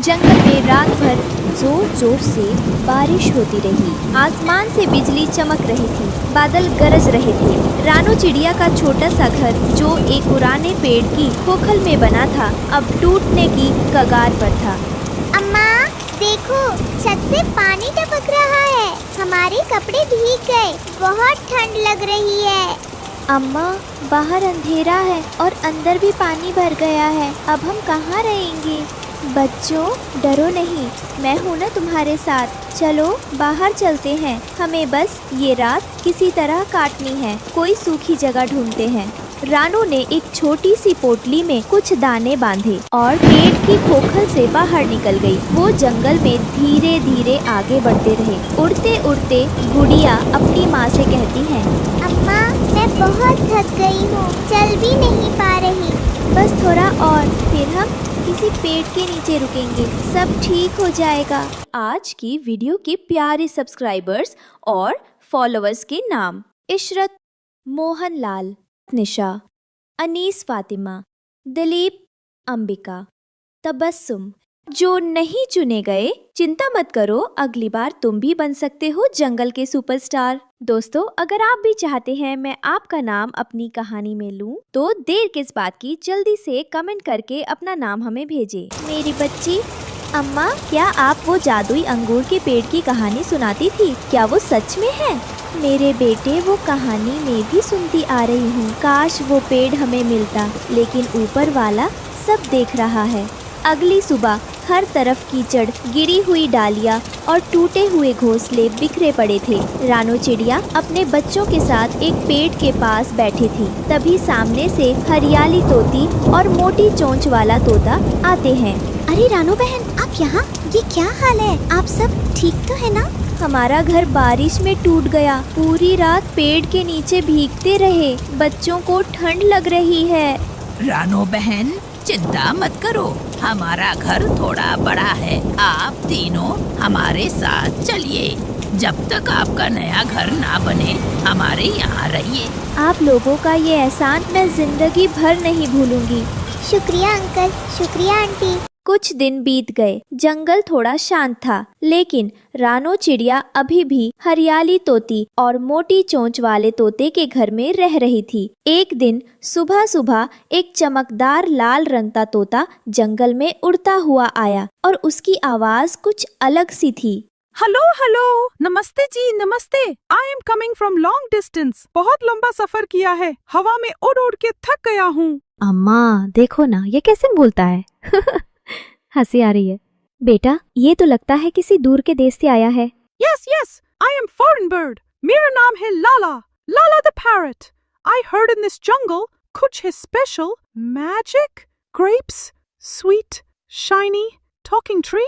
जंगल में रात भर जोर जोर से बारिश होती रही। आसमान से बिजली चमक रही थी, बादल गरज रहे थे। रानू चिड़िया का छोटा सा घर जो एक पुराने पेड़ की खोखल में बना था, अब टूटने की कगार पर था। अम्मा देखो, छत से पानी टपक रहा है। हमारे कपड़े भीग गए, बहुत ठंड लग रही है। अम्मा, बाहर अंधेरा है और अंदर भी पानी भर गया है। अब हम कहाँ रहेंगे? बच्चों, डरो नहीं, मैं हूँ ना तुम्हारे साथ। चलो बाहर चलते हैं। हमें बस ये रात किसी तरह काटनी है। कोई सूखी जगह ढूंढते हैं। रानू ने एक छोटी सी पोटली में कुछ दाने बांधे और पेड़ की खोखल से बाहर निकल गई। वो जंगल में धीरे धीरे आगे बढ़ते रहे। उड़ते उड़ते गुड़िया अपनी माँ से कहती है, अम्मा मैं बहुत थक गई हूँ, चल भी नहीं पा रही। बस थोड़ा और, फिर हम किसी पेड़ के नीचे रुकेंगे, सब ठीक हो जाएगा। आज की वीडियो के प्यारे सब्सक्राइबर्स और फॉलोअर्स के नाम: इशरत, मोहन लाल, निशा, अनीस फातिमा, दिलीप, अंबिका, तबस्सुम। जो नहीं चुने गए, चिंता मत करो, अगली बार तुम भी बन सकते हो जंगल के सुपरस्टार। दोस्तों, अगर आप भी चाहते हैं मैं आपका नाम अपनी कहानी में लूं, तो देर किस बात की, जल्दी से कमेंट करके अपना नाम हमें भेजें। मेरी बच्ची, अम्मा, क्या आप वो जादुई अंगूर के पेड़ की कहानी सुनाती थी? क्या वो सच में है? मेरे बेटे, वो कहानी में भी सुनती आ रही हूँ। काश वो पेड़ हमें मिलता, लेकिन ऊपर वाला सब देख रहा है। अगली सुबह हर तरफ कीचड़, गिरी हुई डालियाँ और टूटे हुए घोंसले बिखरे पड़े थे। रानू चिड़िया अपने बच्चों के साथ एक पेड़ के पास बैठी थी। तभी सामने से हरियाली तोती और मोटी चोंच वाला तोता आते हैं। अरे रानू बहन, आप यहाँ? ये क्या हाल है? आप सब ठीक तो है ना? हमारा घर बारिश में टूट गया। पूरी रात पेड़ के नीचे भीगते रहे। बच्चों को ठंड लग रही है। रानू बहन, चिंता मत करो, हमारा घर थोड़ा बड़ा है। आप तीनों हमारे साथ चलिए। जब तक आपका नया घर ना बने, हमारे यहाँ रहिए। आप लोगों का ये एहसान मैं जिंदगी भर नहीं भूलूंगी। शुक्रिया अंकल, शुक्रिया आंटी। कुछ दिन बीत गए। जंगल थोड़ा शांत था, लेकिन रानू चिड़िया अभी भी हरियाली तोती और मोटी चोंच वाले तोते के घर में रह रही थी। एक दिन सुबह सुबह एक चमकदार लाल रंग का तोता जंगल में उड़ता हुआ आया और उसकी आवाज कुछ अलग सी थी। हेलो हेलो, नमस्ते जी, नमस्ते। I am coming from long distance. बहुत लंबा सफर किया है, हवा में उड़ उड़ के थक गया हूँ। अम्मा देखो ना, ये कैसे बोलता है। हंसी आ रही है। बेटा, ये तो लगता है किसी दूर के देश से आया है। Yes yes, I am foreign bird. मेरा नाम है Lala, Lala the parrot. I heard in this jungle कुछ है special, magic, grapes, sweet, shiny, talking tree.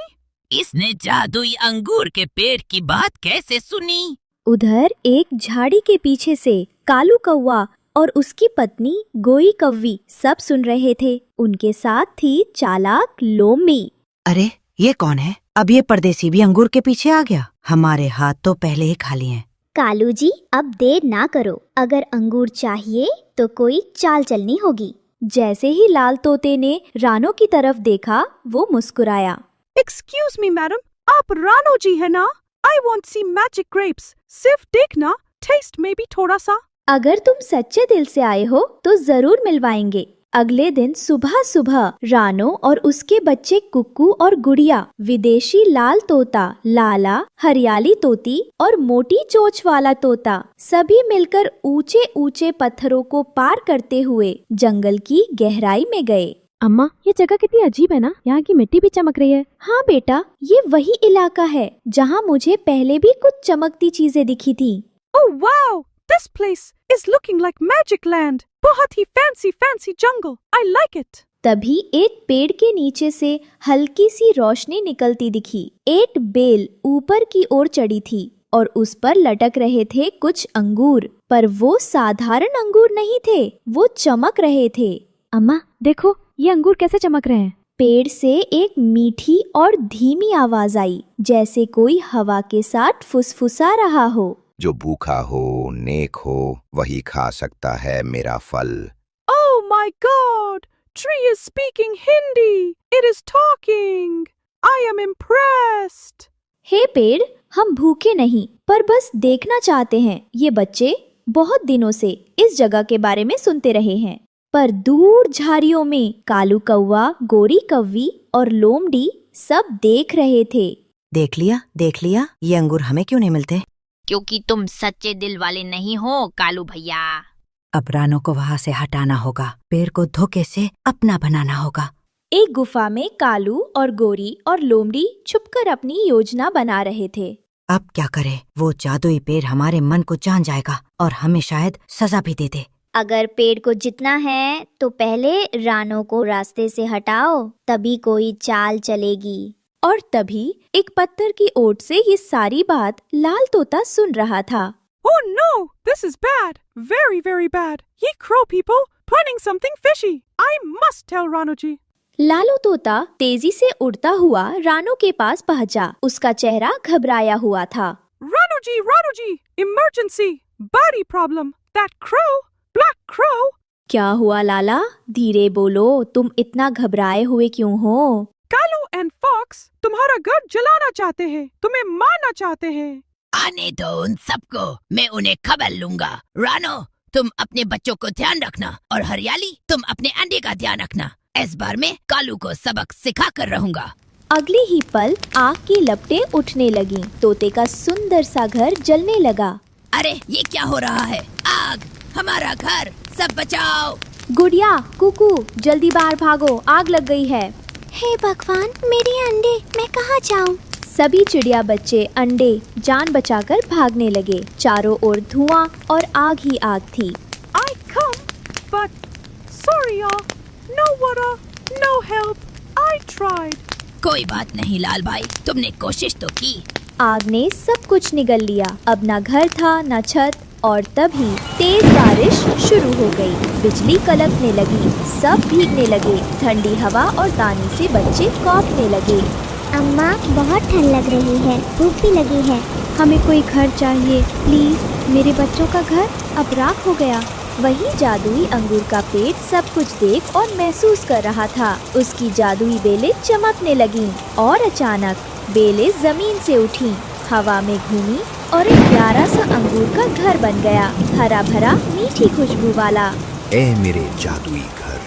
इसने जादुई अंगूर के पेड़ की बात कैसे सुनी? उधर एक झाड़ी के पीछे से कालू कौवा और उसकी पत्नी गोई कव्वी सब सुन रहे थे। उनके साथ थी चालाक लोमड़ी। अरे ये कौन है? अब ये परदेसी भी अंगूर के पीछे आ गया। हमारे हाथ तो पहले ही खाली हैं। कालू जी, अब देर ना करो। अगर अंगूर चाहिए तो कोई चाल चलनी होगी। जैसे ही लाल तोते ने रानू की तरफ देखा, वो मुस्कुराया। एक्सक्यूज मी मैडम, आप रानू जी है ना? I want see magic grapes. सिर्फ देखना, टेस्ट में भी थोड़ा सा। अगर तुम सच्चे दिल से आए हो तो जरूर मिलवाएंगे। अगले दिन सुबह सुबह रानू और उसके बच्चे कुक्कू और गुड़िया, विदेशी लाल तोता लाला, हरियाली तोती और मोटी चोंच वाला तोता सभी मिलकर ऊंचे ऊंचे पत्थरों को पार करते हुए जंगल की गहराई में गए। अम्मा, ये जगह कितनी अजीब है ना, यहाँ की मिट्टी भी चमक रही है। हाँ बेटा, ये वही इलाका है जहाँ मुझे पहले भी कुछ चमकती चीजें दिखी थी। Oh wow, this place is looking like magic land. बहुत ही फैंसी फैंसी जंगल, आई लाइक इट। तभी एक पेड़ के नीचे से हल्की सी रोशनी निकलती दिखी। एक बेल ऊपर की ओर चढ़ी थी और उस पर लटक रहे थे कुछ अंगूर, पर वो साधारण अंगूर नहीं थे, वो चमक रहे थे। अम्मा देखो, ये अंगूर कैसे चमक रहे हैं। पेड़ से एक मीठी और धीमी आवाज आई, जैसे कोई हवा के साथ फुसफुसा रहा हो। जो भूखा हो, नेक हो, वही खा सकता है मेरा फल। Oh my God! Tree is speaking Hindi. It is talking. I I'm impressed. हे पेड़, हम भूखे नहीं पर बस देखना चाहते हैं। ये बच्चे बहुत दिनों से इस जगह के बारे में सुनते रहे हैं, पर दूर झाड़ियों में कालू कौवा, गोरी कौवी और लोमड़ी सब देख रहे थे। देख लिया, ये अंगूर हमें क्यों नहीं मिलते? क्योंकि तुम सच्चे दिल वाले नहीं हो कालू भैया। अब रानो को वहाँ से हटाना होगा, पेड़ को धोखे से अपना बनाना होगा। एक गुफा में कालू और गोरी और लोमड़ी छुपकर अपनी योजना बना रहे थे। अब क्या करे? वो जादुई पेड़ हमारे मन को जान जाएगा और हमें शायद सजा भी दे दे। अगर पेड़ को जितना है तो पहले रानो को रास्ते से हटाओ, तभी कोई चाल चलेगी। और तभी एक पत्थर की ओट से ये सारी बात लाल तोता सुन रहा था। Oh no, this is bad. Very, very bad. Ye crow people planning something fishy. I must tell Ranoji. Lalu तोता तेजी से उड़ता हुआ रानो के पास पहुंचा। उसका चेहरा घबराया हुआ था। Ranoji, emergency, body problem. That crow, black crow. क्या हुआ लाला? धीरे बोलो, तुम इतना घबराए हुए क्यों हो? कालू एंड फॉक्स तुम्हारा घर जलाना चाहते हैं, तुम्हें मारना चाहते हैं। आने दो उन सबको, मैं उन्हें खबर लूंगा। रानो, तुम अपने बच्चों को ध्यान रखना और हरियाली, तुम अपने अंडे का ध्यान रखना। इस बार मैं कालू को सबक सिखा कर रहूंगा। अगले ही पल आग की लपटें उठने लगीं। तोते का सुंदर सा घर जलने लगा। अरे ये क्या हो रहा है? आग, हमारा घर, सब बचाओ। गुड़िया, कुकू, जल्दी बाहर भागो, आग लग गई है। हे भगवान, मेरे अंडे, मैं कहाँ जाऊँ? सभी चिड़िया बच्चे अंडे जान बचाकर भागने लगे। चारों ओर धुआं और आग ही आग थी। I come, but sorry y'all, no water, no help. I tried. कोई बात नहीं लाल भाई, तुमने कोशिश तो की। आग ने सब कुछ निगल लिया। अब ना घर था ना छत। और तभी तेज बारिश शुरू हो गई। बिजली कड़कने लगी, सब भीगने लगे। ठंडी हवा और दानी से बच्चे कौंपने लगे। अम्मा, बहुत ठंड लग रही है, भूख भी लगी है। हमें कोई घर चाहिए प्लीज। मेरे बच्चों का घर अब राख हो गया। वही जादुई अंगूर का पेड़ सब कुछ देख और महसूस कर रहा था। उसकी जादुई बेलें चमकने लगीं और अचानक बेलें जमीन से उठी, हवा में घूमी और एक प्यारा सा अंगूर का घर बन गया, हरा भरा, मीठी खुशबू वाला। ए मेरे जादुई घर,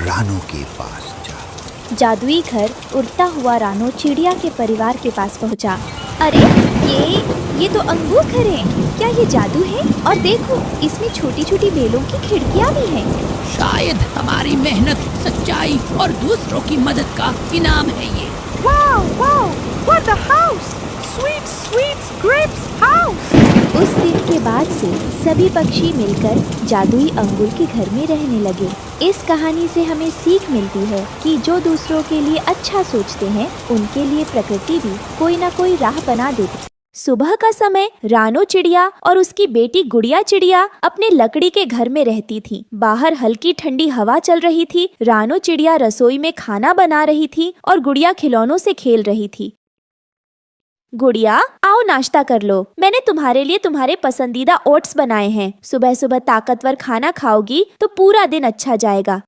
रानो के पास जा। जादुई घर उड़ता हुआ रानो चिड़िया के परिवार के पास पहुंचा। अरे ये तो अंगूर घर है। क्या ये जादू है? और देखो, इसमें छोटी छोटी बेलों की खिड़कियाँ भी हैं। शायद हमारी मेहनत, सच्चाई और दूसरों की मदद का इनाम है ये। Wow, what the house? Sweet grapes house. उस दिन के बाद से सभी पक्षी मिलकर जादुई अंगूर के घर में रहने लगे। इस कहानी से हमें सीख मिलती है कि जो दूसरों के लिए अच्छा सोचते हैं, उनके लिए प्रकृति भी कोई ना कोई राह बना देती। सुबह का समय रानो चिड़िया और उसकी बेटी गुड़िया चिड़िया अपने लकड़ी के घर में रहती थी। बाहर हल्की ठंडी हवा चल रही थी। रानो चिड़िया रसोई में खाना बना रही थी और गुड़िया खिलौनों से खेल रही थी। गुड़िया, आओ नाश्ता कर लो। मैंने तुम्हारे लिए तुम्हारे पसंदीदा ओट्स बनाए हैं। सुबह सुबह ताकतवर खाना खाओगी तो पूरा दिन अच्छा जाएगा।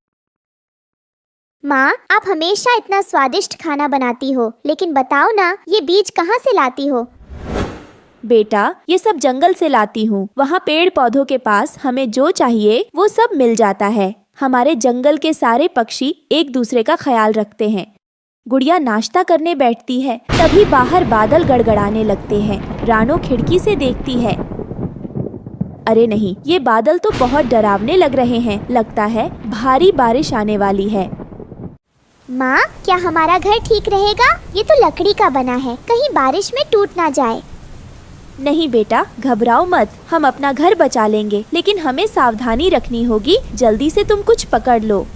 माँ, आप हमेशा इतना स्वादिष्ट खाना बनाती हो, लेकिन बताओ ना, ये बीज कहाँ से लाती हो? बेटा, ये सब जंगल से लाती हूँ। वहाँ पेड़ पौधों के पास हमें जो चाहिए वो सब मिल जाता है। हमारे जंगल के सारे पक्षी एक दूसरे का ख्याल रखते हैं। गुड़िया नाश्ता करने बैठती है, तभी बाहर बादल गड़गड़ाने लगते हैं। रानो खिड़की से देखती है। अरे नहीं, ये बादल तो बहुत डरावने लग रहे हैं। लगता है भारी बारिश आने वाली है। माँ, क्या हमारा घर ठीक रहेगा? ये तो लकड़ी का बना है, कहीं बारिश में टूट ना जाए। नहीं बेटा, घबराओ मत, हम अपना घर बचा लेंगे, लेकिन हमें सावधानी रखनी होगी। जल्दी से तुम कुछ पकड़ लो।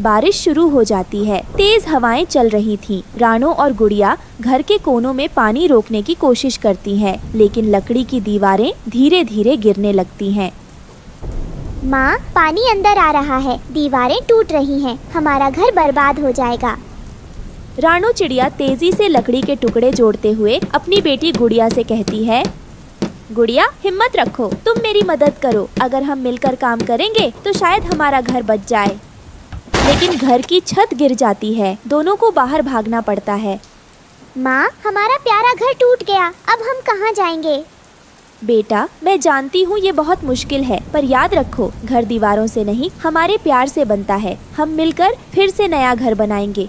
बारिश शुरू हो जाती है। तेज हवाएं चल रही थीं। रानो और गुड़िया घर के कोनों में पानी रोकने की कोशिश करती हैं, लेकिन लकड़ी की दीवारें धीरे धीरे गिरने लगती हैं। माँ, पानी अंदर आ रहा है, दीवारें टूट रही हैं, हमारा घर बर्बाद हो जाएगा। रानो चिड़िया तेजी से लकड़ी के टुकड़े जोड़ते हुए अपनी बेटी गुड़िया से कहती है, गुड़िया, हिम्मत रखो, तुम मेरी मदद करो। अगर हम मिलकर काम करेंगे तो शायद हमारा घर बच जाए। लेकिन घर की छत गिर जाती है। दोनों को बाहर भागना पड़ता है। माँ, हमारा प्यारा घर टूट गया, अब हम कहाँ जाएंगे? बेटा, मैं जानती हूँ ये बहुत मुश्किल है, पर याद रखो, घर दीवारों से नहीं, हमारे प्यार से बनता है। हम मिलकर फिर से नया घर बनाएंगे।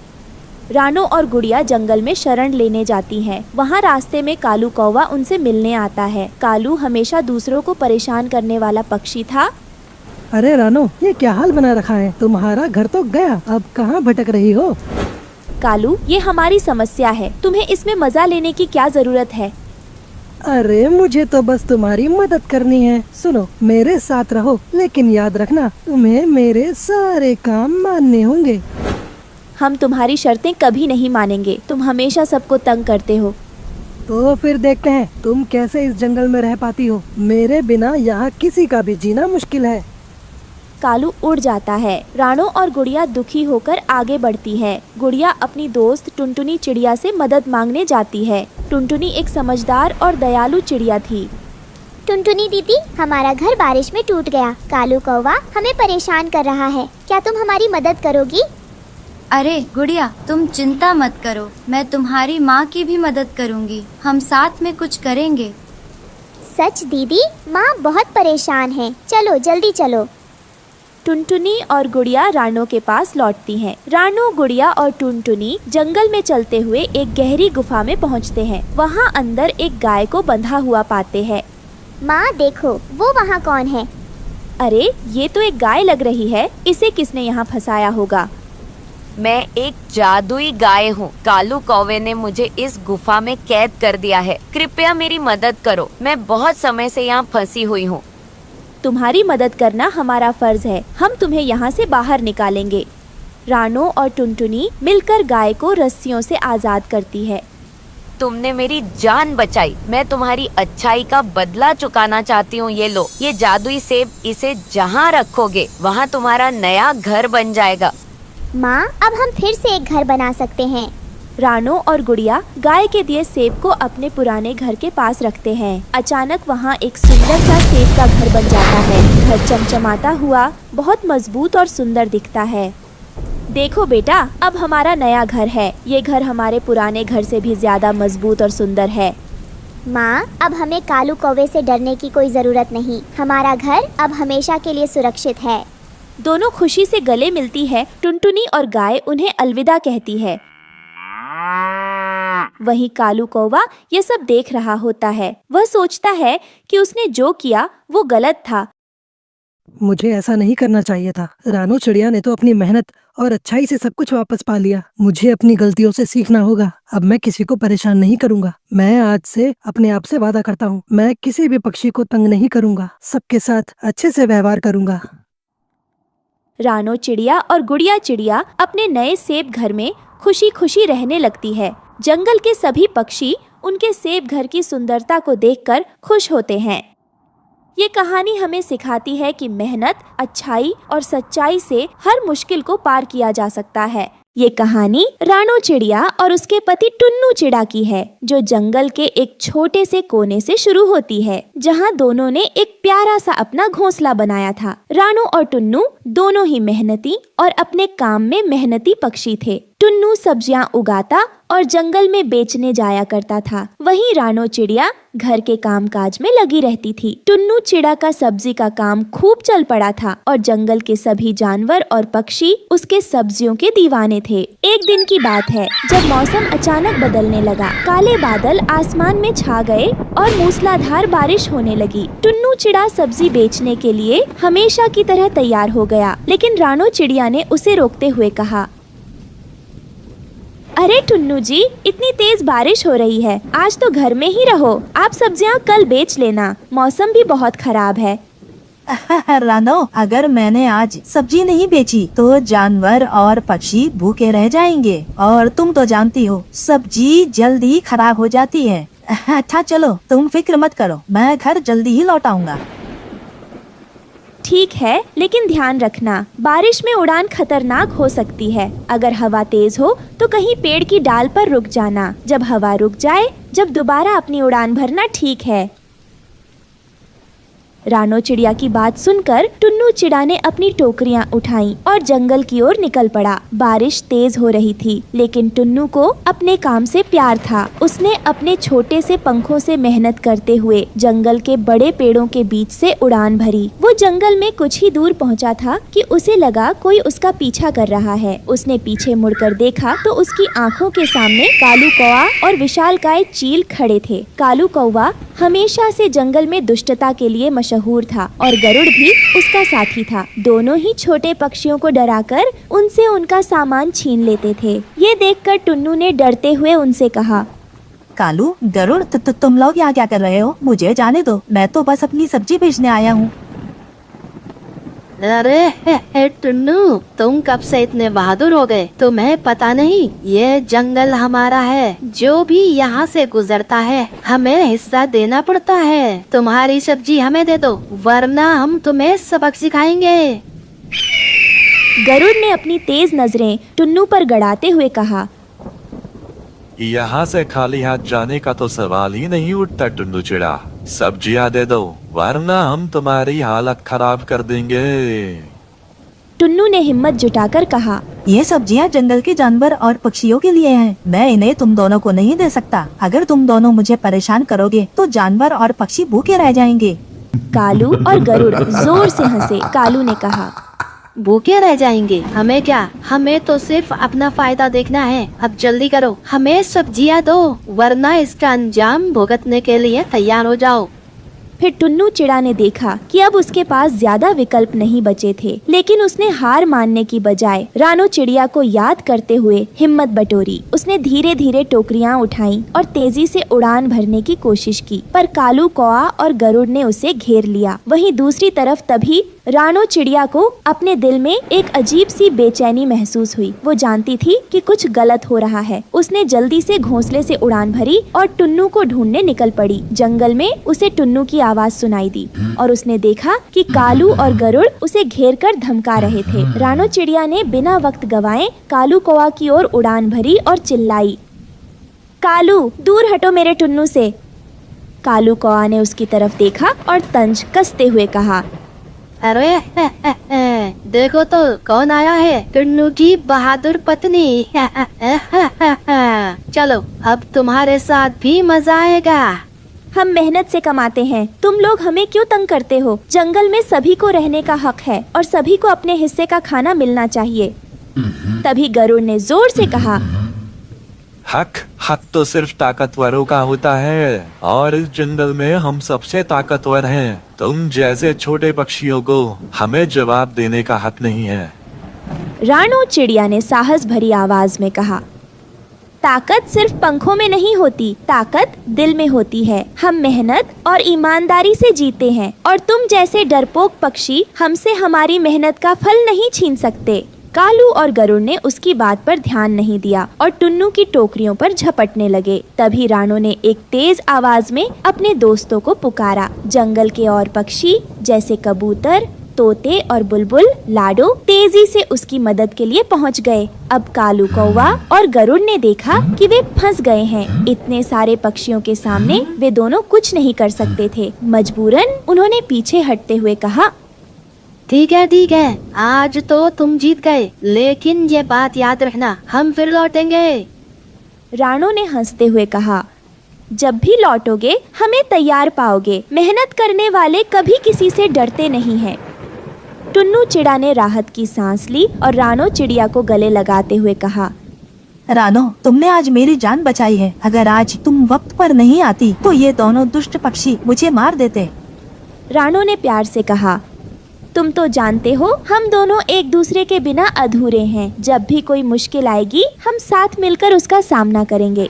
रानो और गुड़िया जंगल में शरण लेने जाती हैं। वहाँ रास्ते में कालू कौवा उनसे मिलने आता है। कालू हमेशा दूसरों को परेशान करने वाला पक्षी था। अरे रानो, ये क्या हाल बना रखा है? तुम्हारा घर तो गया, अब कहाँ भटक रही हो? कालू, ये हमारी समस्या है, तुम्हें इसमें मजा लेने की क्या जरूरत है? अरे मुझे तो बस तुम्हारी मदद करनी है। सुनो, मेरे साथ रहो, लेकिन याद रखना, तुम्हें मेरे सारे काम मानने होंगे। हम तुम्हारी शर्तें कभी नहीं मानेंगे, तुम हमेशा सबको तंग करते हो। तो फिर देखते हैं तुम कैसे इस जंगल में रह पाती हो। मेरे बिना यहाँ किसी का भी जीना मुश्किल है। कालू उड़ जाता है। रानो और गुड़िया दुखी होकर आगे बढ़ती है। गुड़िया अपनी दोस्त टुनटुनी चिड़िया से मदद मांगने जाती है। टुनटुनी एक समझदार और दयालु चिड़िया थी। टुनटुनी दीदी, हमारा घर बारिश में टूट गया। कालू कौवा हमें परेशान कर रहा है, क्या तुम हमारी मदद करोगी? अरे गुड़िया, तुम चिंता मत करो, मैं तुम्हारी माँ की भी मदद करूँगी। हम साथ में कुछ करेंगे। सच दीदी, माँ बहुत परेशान है, चलो जल्दी चलो। टुनटुनी और गुड़िया रानो के पास लौटती हैं। रानो, गुड़िया और टुनटुनी जंगल में चलते हुए एक गहरी गुफा में पहुंचते हैं। वहां अंदर एक गाय को बंधा हुआ पाते हैं। माँ देखो, वो वहाँ कौन है? अरे, ये तो एक गाय लग रही है, इसे किसने यहाँ फंसाया होगा? मैं एक जादुई गाय हूँ। कालू कौवे ने मुझे इस गुफा में कैद कर दिया है। कृपया मेरी मदद करो, मैं बहुत समय से यहाँ फंसी हुई हूँ। तुम्हारी मदद करना हमारा फर्ज है, हम तुम्हें यहाँ से बाहर निकालेंगे। रानो और टुनटुनी मिलकर गाय को रस्सियों से आजाद करती है। तुमने मेरी जान बचाई, मैं तुम्हारी अच्छाई का बदला चुकाना चाहती हूँ। ये लो, ये जादुई सेब, इसे जहाँ रखोगे वहाँ तुम्हारा नया घर बन जाएगा। माँ, अब हम फिर से एक घर बना सकते हैं। रानो और गुड़िया गाय के दिए सेब को अपने पुराने घर के पास रखते हैं। अचानक वहाँ एक सुंदर सा सेब का घर बन जाता है। घर चमचमाता हुआ बहुत मजबूत और सुंदर दिखता है। देखो बेटा, अब हमारा नया घर है। ये घर हमारे पुराने घर से भी ज्यादा मजबूत और सुंदर है। माँ, अब हमें कालू कौवे से डरने की कोई जरूरत नहीं। हमारा घर अब हमेशा के लिए सुरक्षित है। दोनों खुशी से गले मिलती है। टुनटुनी और गाय उन्हें अलविदा कहती है। वहीं कालू कौवा ये सब देख रहा होता है। वह सोचता है कि उसने जो किया वो गलत था। मुझे ऐसा नहीं करना चाहिए था। रानो चिड़िया ने तो अपनी मेहनत और अच्छाई से सब कुछ वापस पा लिया। मुझे अपनी गलतियों से सीखना होगा। अब मैं किसी को परेशान नहीं करूंगा। मैं आज से अपने आप से वादा करता हूँ, मैं किसी भी पक्षी को तंग नहीं करूंगा। सबके साथ अच्छे से व्यवहार करूंगा। रानो चिड़िया और गुड़िया चिड़िया अपने नए सेब घर में खुशी खुशी रहने लगती है। जंगल के सभी पक्षी उनके सेब घर की सुंदरता को देखकर खुश होते हैं। ये कहानी हमें सिखाती है कि मेहनत, अच्छाई और सच्चाई से हर मुश्किल को पार किया जा सकता है। ये कहानी रानो चिड़िया और उसके पति टुन्नू चिड़ा की है, जो जंगल के एक छोटे से कोने से शुरू होती है, जहाँ दोनों ने एक प्यारा सा अपना घोंसला बनाया था। रानो और टुन्नू दोनों ही मेहनती और अपने काम में मेहनती पक्षी थे। टुन्नू सब्जियां उगाता और जंगल में बेचने जाया करता था, वहीं रानो चिड़िया घर के कामकाज में लगी रहती थी। टुन्नू चिड़ा का सब्जी का काम खूब चल पड़ा था और जंगल के सभी जानवर और पक्षी उसके सब्जियों के दीवाने थे। एक दिन की बात है, जब मौसम अचानक बदलने लगा। काले बादल आसमान में छा गए और मूसलाधार बारिश होने लगी। टुन्नू चिड़ा सब्जी बेचने के लिए हमेशा की तरह तैयार हो गया, लेकिन रानो चिड़िया ने उसे रोकते हुए कहा, अरे टुन्नू जी, इतनी तेज बारिश हो रही है, आज तो घर में ही रहो। आप सब्जियां कल बेच लेना, मौसम भी बहुत खराब है। रानो, अगर मैंने आज सब्जी नहीं बेची तो जानवर और पक्षी भूखे रह जाएंगे, और तुम तो जानती हो सब्जी जल्दी खराब हो जाती है। अच्छा चलो, तुम फिक्र मत करो, मैं घर जल्दी ही लौट आऊंगा। ठीक है, लेकिन ध्यान रखना, बारिश में उड़ान खतरनाक हो सकती है। अगर हवा तेज हो तो कहीं पेड़ की डाल पर रुक जाना। जब हवा रुक जाए, जब दोबारा अपनी उड़ान भरना, ठीक है। रानो चिड़िया की बात सुनकर टुन्नू चिड़ा ने अपनी टोकरियां उठाई और जंगल की ओर निकल पड़ा। बारिश तेज हो रही थी, लेकिन टुन्नू को अपने काम से प्यार था। उसने अपने छोटे से पंखों से मेहनत करते हुए जंगल के बड़े पेड़ों के बीच से उड़ान भरी। वो जंगल में कुछ ही दूर पहुंचा था कि उसे लगा कोई उसका पीछा कर रहा है। उसने पीछे मुड़कर देखा तो उसकी आंखों के सामने कालू कौवा और विशालकाय चील खड़े थे। कालू कौवा हमेशा से जंगल में दुष्टता के लिए मशहूर था और गरुड़ भी उसका साथी था। दोनों ही छोटे पक्षियों को डराकर उनसे उनका सामान छीन लेते थे। ये देखकर टुन्नू ने डरते हुए उनसे कहा, कालू, गरुड़, तुम लोग यहाँ क्या कर रहे हो? मुझे जाने दो, मैं तो बस अपनी सब्जी बेचने आया हूँ। अरे टुन्नू, तुम कब से इतने बहादुर हो गए? तुम्हें पता नहीं ये जंगल हमारा है। जो भी यहाँ से गुजरता है हमें हिस्सा देना पड़ता है। तुम्हारी सब्जी हमें दे दो, वरना हम तुम्हें सबक सिखाएंगे। गरुड़ ने अपनी तेज नजरें टुन्नू पर गड़ाते हुए कहा, यहाँ से खाली हाथ जाने का तो सवाल ही नहीं उठता टुन्नू चिड़ा। सब्जियाँ दे दो, वरना हम तुम्हारी हालत खराब कर देंगे। टुन्नू ने हिम्मत जुटाकर कहा, ये सब्जियाँ जंगल के जानवर और पक्षियों के लिए हैं। मैं इन्हें तुम दोनों को नहीं दे सकता। अगर तुम दोनों मुझे परेशान करोगे तो जानवर और पक्षी भूखे रह जाएंगे। कालू और गरुड़ जोर से हंसे। कालू ने कहा, भूखे रह जाएंगे? हमें क्या, हमें तो सिर्फ अपना फायदा देखना है। अब जल्दी करो, हमें सब्जियाँ दो, वरना इसका अंजाम भुगतने के लिए तैयार हो जाओ। फिर टुन्नू चिड़ा ने देखा कि अब उसके पास ज्यादा विकल्प नहीं बचे थे, लेकिन उसने हार मानने की बजाय रानो चिड़िया को याद करते हुए हिम्मत बटोरी। उसने धीरे धीरे टोकरियां उठाई और तेजी से उड़ान भरने की कोशिश की, पर कालू कौवा और गरुड़ ने उसे घेर लिया। वहीं दूसरी तरफ तभी रानो चिड़िया को अपने दिल में एक अजीब सी बेचैनी महसूस हुई। वो जानती थी कि कुछ गलत हो रहा है। उसने जल्दी से घोंसले से उड़ान भरी और टुन्नू को ढूंढने निकल पड़ी। जंगल में उसे टुन्नू की आवाज सुनाई दी और उसने देखा कि कालू और गरुड़ उसे घेर कर धमका रहे थे। रानो चिड़िया ने बिना वक्त गवाए कालू कौवा की ओर उड़ान भरी और चिल्लाई, कालू, दूर हटो मेरे टुन्नू से। कालू कौवा ने उसकी तरफ देखा और तंज कसते हुए कहा, अरे देखो तो कौन आया है, टुन्नू की बहादुर पत्नी। चलो अब तुम्हारे साथ भी मजा आएगा। हम मेहनत से कमाते हैं, तुम लोग हमें क्यों तंग करते हो? जंगल में सभी को रहने का हक है और सभी को अपने हिस्से का खाना मिलना चाहिए। तभी गरुड़ ने जोर से कहा, हक तो सिर्फ ताकतवरों का होता है और इस जंगल में हम सबसे ताकतवर हैं। तुम जैसे छोटे पक्षियों को हमें जवाब देने का हक नहीं है। रानो चिड़िया ने साहस भरी आवाज में कहा, ताकत सिर्फ पंखों में नहीं होती, ताकत दिल में होती है। हम मेहनत और ईमानदारी से जीते हैं और तुम जैसे डरपोक पक्षी हमसे हमारी मेहनत का फल नहीं छीन सकते। कालू और गरुड़ ने उसकी बात पर ध्यान नहीं दिया और टुन्नू की टोकरियों पर झपटने लगे। तभी रानो ने एक तेज आवाज में अपने दोस्तों को पुकारा। जंगल के और पक्षी जैसे कबूतर, तोते और बुलबुल लाडो तेजी से उसकी मदद के लिए पहुंच गए। अब कालू कौवा और गरुड़ ने देखा कि वे फंस गए हैं। इतने सारे पक्षियों के सामने वे दोनों कुछ नहीं कर सकते थे। मजबूरन उन्होंने पीछे हटते हुए कहा, ठीक है, आज तो तुम जीत गए, लेकिन ये बात याद रखना, हम फिर लौटेंगे। रानो ने हंसते हुए कहा, जब भी लौटोगे हमें तैयार पाओगे। मेहनत करने वाले कभी किसी से डरते नहीं हैं। टुन्नू चिड़ा ने राहत की सांस ली और रानो चिड़िया को गले लगाते हुए कहा, रानो, तुमने आज मेरी जान बचाई है। अगर आज तुम वक्त पर नहीं आती तो ये दोनों दुष्ट पक्षी मुझे मार देते। रानो ने प्यार से कहा, तुम तो जानते हो हम दोनों एक दूसरे के बिना अधूरे हैं। जब भी कोई मुश्किल आएगी हम साथ मिलकर उसका सामना करेंगे।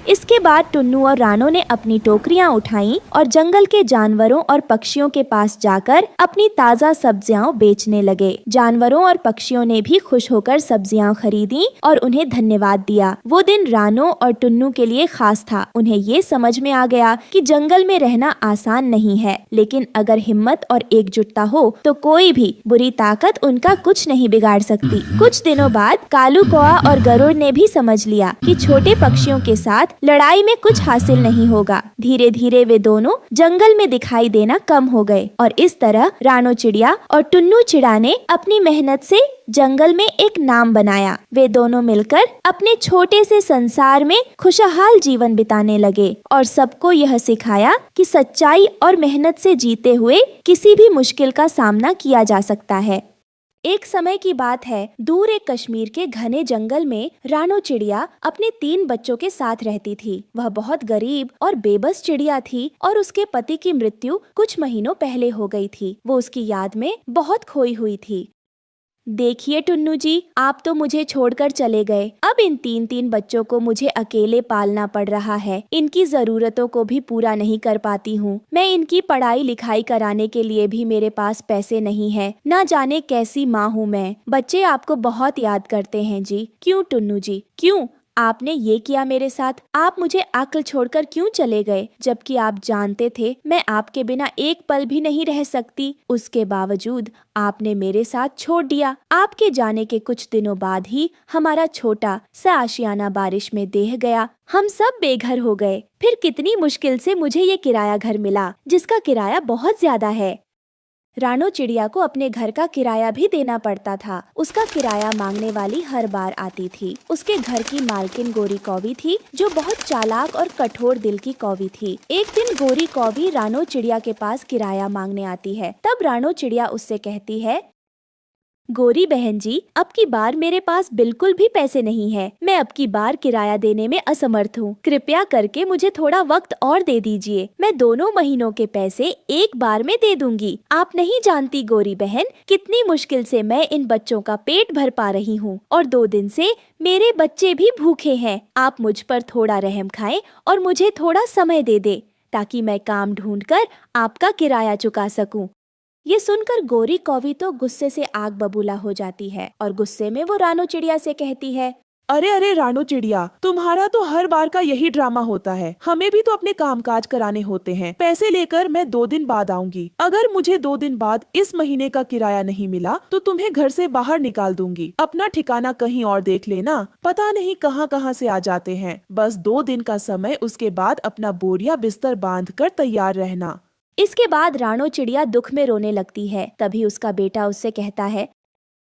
इसके बाद टुन्नू और रानो ने अपनी टोकरियां उठाईं और जंगल के जानवरों और पक्षियों के पास जाकर अपनी ताज़ा सब्जियां बेचने लगे। जानवरों और पक्षियों ने भी खुश होकर सब्जियां खरीदी और उन्हें धन्यवाद दिया। वो दिन रानो और टुन्नू के लिए खास था। उन्हें ये समझ में आ गया कि जंगल में रहना आसान नहीं है, लेकिन अगर हिम्मत और एकजुटता हो तो कोई भी बुरी ताकत उनका कुछ नहीं बिगाड़ सकती। कुछ दिनों बाद कालू कौवा और गरुड़ ने भी समझ लिया कि छोटे पक्षियों के साथ साथ लड़ाई में कुछ हासिल नहीं होगा। धीरे धीरे वे दोनों जंगल में दिखाई देना कम हो गए और इस तरह रानो चिड़िया और टुन्नू चिड़ा ने अपनी मेहनत से जंगल में एक नाम बनाया। वे दोनों मिलकर अपने छोटे से संसार में खुशहाल जीवन बिताने लगे और सबको यह सिखाया कि सच्चाई और मेहनत से जीते हुए किसी भी मुश्किल का सामना किया जा सकता है। एक समय की बात है, दूर एक कश्मीर के घने जंगल में रानो चिड़िया अपने 3 बच्चों के साथ रहती थी। वह बहुत गरीब और बेबस चिड़िया थी और उसके पति की मृत्यु कुछ महीनों पहले हो गई थी। वो उसकी याद में बहुत खोई हुई थी। देखिए टुन्नू जी, आप तो मुझे छोड़कर चले गए। अब इन 3 बच्चों को मुझे अकेले पालना पड़ रहा है। इनकी जरूरतों को भी पूरा नहीं कर पाती हूँ। मैं इनकी पढ़ाई लिखाई कराने के लिए भी मेरे पास पैसे नहीं है। ना जाने कैसी माँ हूँ मैं। बच्चे आपको बहुत याद करते हैं जी। क्यों टुन्नू जी, क्यों आपने ये किया मेरे साथ? आप मुझे अक्ल छोड़कर क्यों चले गए, जबकि आप जानते थे मैं आपके बिना एक पल भी नहीं रह सकती। उसके बावजूद आपने मेरे साथ छोड़ दिया। आपके जाने के कुछ दिनों बाद ही हमारा छोटा सा आशियाना बारिश में देह गया। हम सब बेघर हो गए। फिर कितनी मुश्किल से मुझे ये किराया घर मिला, जिसका किराया बहुत ज्यादा है। रानो चिड़िया को अपने घर का किराया भी देना पड़ता था। उसका किराया मांगने वाली हर बार आती थी। उसके घर की मालकिन गोरी कौवी थी, जो बहुत चालाक और कठोर दिल की कौवी थी। एक दिन गोरी कौवी रानो चिड़िया के पास किराया मांगने आती है। तब रानो चिड़िया उससे कहती है, गोरी बहन जी, अब की बार मेरे पास बिल्कुल भी पैसे नहीं है। मैं अब की बार किराया देने में असमर्थ हूँ। कृपया करके मुझे थोड़ा वक्त और दे दीजिए। मैं दोनों महीनों के पैसे एक बार में दे दूंगी। आप नहीं जानती गोरी बहन, कितनी मुश्किल से मैं इन बच्चों का पेट भर पा रही हूँ और 2 दिन से मेरे बच्चे भी भूखे हैं। आप मुझ पर थोड़ा रहम खाएं और मुझे थोड़ा समय दे दे, ताकि मैं काम ढूंढकर आपका किराया चुका सकूं। ये सुनकर गोरी कौवी तो गुस्से से आग बबूला हो जाती है और गुस्से में वो रानो चिड़िया से कहती है, अरे अरे रानो चिड़िया, तुम्हारा तो हर बार का यही ड्रामा होता है। हमें भी तो अपने कामकाज कराने होते हैं। पैसे लेकर मैं 2 दिन बाद आऊंगी। अगर मुझे 2 दिन बाद इस महीने का किराया नहीं मिला तो तुम्हें घर से बाहर निकाल दूंगी। अपना ठिकाना कहीं और देख लेना। पता नहीं कहाँ कहाँ से आ जाते हैं। बस 2 दिन का समय, उसके बाद अपना बोरिया बिस्तर बांध कर तैयार रहना। इसके बाद रानो चिड़िया दुख में रोने लगती है। तभी उसका बेटा उससे कहता है,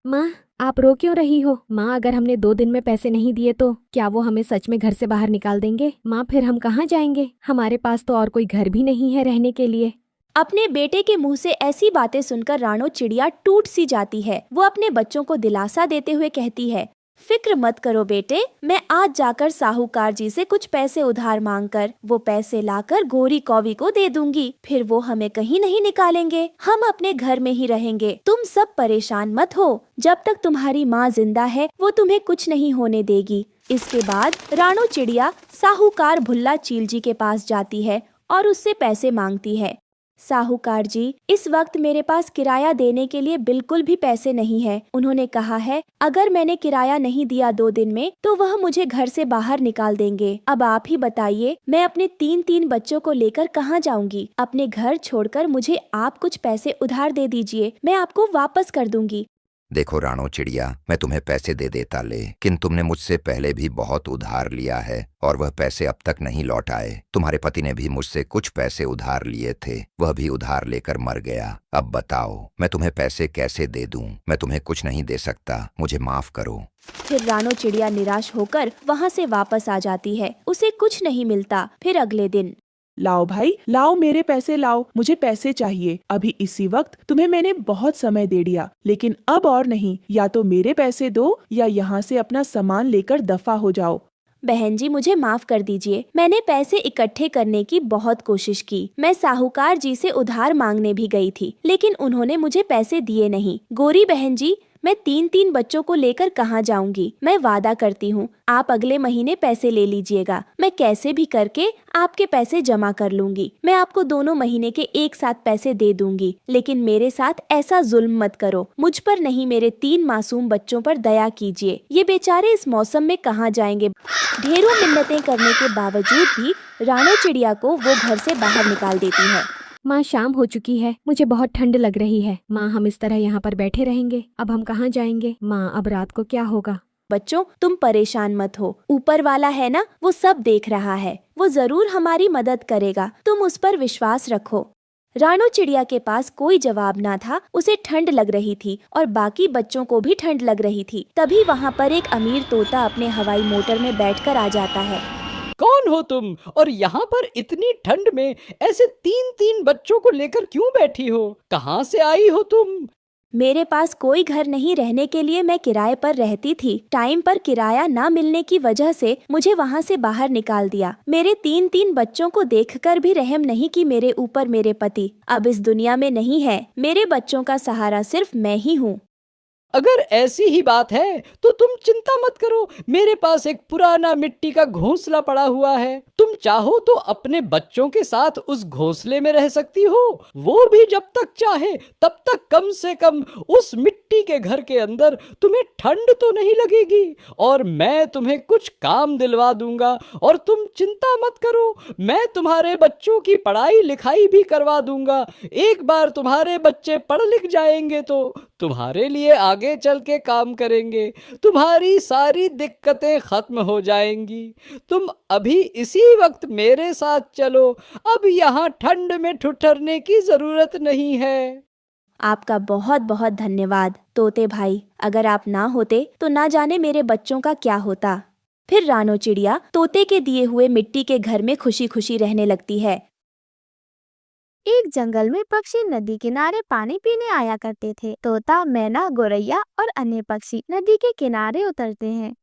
माँ आप रो क्यों रही हो? माँ, अगर हमने 2 दिन में पैसे नहीं दिए तो क्या वो हमें सच में घर से बाहर निकाल देंगे? माँ, फिर हम कहाँ जाएंगे? हमारे पास तो और कोई घर भी नहीं है रहने के लिए। अपने बेटे के मुंह से ऐसी बातें सुनकर रानो चिड़िया टूट सी जाती है। वो अपने बच्चों को दिलासा देते हुए कहती है, फिक्र मत करो बेटे, मैं आज जाकर साहूकार जी से कुछ पैसे उधार मांगकर वो पैसे लाकर गोरी कौवी को दे दूंगी। फिर वो हमें कहीं नहीं निकालेंगे। हम अपने घर में ही रहेंगे। तुम सब परेशान मत हो। जब तक तुम्हारी माँ जिंदा है वो तुम्हें कुछ नहीं होने देगी। इसके बाद रानो चिड़िया साहूकार भुल्ला चील जी के पास जाती है और उससे पैसे मांगती है। साहूकार जी, इस वक्त मेरे पास किराया देने के लिए बिल्कुल भी पैसे नहीं है। उन्होंने कहा है अगर मैंने किराया नहीं दिया 2 दिन में तो वह मुझे घर से बाहर निकाल देंगे। अब आप ही बताइए, मैं अपने 3 बच्चों को लेकर कहाँ जाऊंगी? अपने घर छोड़कर मुझे आप कुछ पैसे उधार दे दीजिए, मैं आपको वापस कर दूंगी। देखो रानो चिड़िया, मैं तुम्हें पैसे दे देता लेकिन तुमने मुझसे पहले भी बहुत उधार लिया है और वह पैसे अब तक नहीं लौट आए। तुम्हारे पति ने भी मुझसे कुछ पैसे उधार लिए थे, वह भी उधार लेकर मर गया। अब बताओ मैं तुम्हें पैसे कैसे दे दूं? मैं तुम्हें कुछ नहीं दे सकता, मुझे माफ करो। फिर रानो चिड़िया निराश होकर वहाँ से वापस आ जाती है। उसे कुछ नहीं मिलता। फिर अगले दिन, लाओ भाई, लाओ मेरे पैसे लाओ, मुझे पैसे चाहिए अभी इसी वक्त। तुम्हें मैंने बहुत समय दे दिया, लेकिन अब और नहीं। या तो मेरे पैसे दो या यहाँ से अपना सामान लेकर दफा हो जाओ। बहन जी, मुझे माफ कर दीजिए। मैंने पैसे इकट्ठे करने की बहुत कोशिश की। मैं साहूकार जी से उधार मांगने भी गई थी, लेकिन उन्होंने मुझे पैसे दिए नहीं। गोरी बहन जी, मैं 3 बच्चों को लेकर कहाँ जाऊंगी? मैं वादा करती हूँ आप अगले महीने पैसे ले लीजिएगा। मैं कैसे भी करके आपके पैसे जमा कर लूंगी। मैं आपको दोनों महीने के एक साथ पैसे दे दूंगी, लेकिन मेरे साथ ऐसा जुल्म मत करो। मुझ पर नहीं, मेरे 3 मासूम बच्चों पर दया कीजिए। ये बेचारे इस मौसम में कहाँ जाएंगे? ढेरों मिन्नतें करने के बावजूद भी रानो चिड़िया को वो घर से बाहर निकाल देती है। माँ, शाम हो चुकी है, मुझे बहुत ठंड लग रही है। माँ, हम इस तरह यहाँ पर बैठे रहेंगे? अब हम कहाँ जाएंगे? माँ, अब रात को क्या होगा? बच्चों, तुम परेशान मत हो, ऊपर वाला है ना, वो सब देख रहा है, वो जरूर हमारी मदद करेगा, तुम उस पर विश्वास रखो। रानू चिड़िया के पास कोई जवाब ना था। उसे ठंड लग रही थी और बाकी बच्चों को भी ठंड लग रही थी। तभी वहाँ पर एक अमीर तोता अपने हवाई मोटर में बैठकर आ जाता है। कौन हो तुम और यहाँ पर इतनी ठंड में ऐसे 3-3 बच्चों को लेकर क्यों बैठी हो? कहाँ से आई हो तुम? मेरे पास कोई घर नहीं रहने के लिए मैं किराए पर रहती थी। टाइम पर किराया ना मिलने की वजह से मुझे वहाँ से बाहर निकाल दिया। मेरे 3-3 बच्चों को देखकर भी रहम नहीं कि मेरे ऊपर मेरे पति अब इस दुनिया में नहीं है। मेरे बच्चों का सहारा सिर्फ मैं ही हूँ। अगर ऐसी ही बात है तो तुम चिंता मत करो, मेरे पास एक पुराना मिट्टी का घोंसला पड़ा हुआ है। तुम चाहो तो अपने बच्चों के साथ उस घोंसले में रह सकती हो, वो भी जब तक चाहे तब तक। कम से कम उस मिट्टी के घर के अंदर तुम्हें ठंड तो नहीं लगेगी और मैं तुम्हें कुछ काम दिलवा दूंगा। और तुम चिंता मत करो, मैं तुम्हारे बच्चों की पढ़ाई लिखाई भी करवा दूंगा। एक बार तुम्हारे बच्चे पढ़ लिख जाएंगे तो तुम्हारे लिए आगे चल के काम करेंगे, तुम्हारी सारी दिक्कतें खत्म हो जाएंगी। तुम अभी इसी वक्त मेरे साथ चलो, अब यहाँ ठंड में ठुठरने की जरूरत नहीं है। आपका बहुत बहुत धन्यवाद तोते भाई, अगर आप ना होते तो ना जाने मेरे बच्चों का क्या होता। फिर रानो चिड़िया तोते के दिए हुए मिट्टी के घर में खुशी खुशी रहने लगती है। एक जंगल में पक्षी नदी किनारे पानी पीने आया करते थे। तोता, मैना, गोरैया और अन्य पक्षी नदी के किनारे उतरते हैं।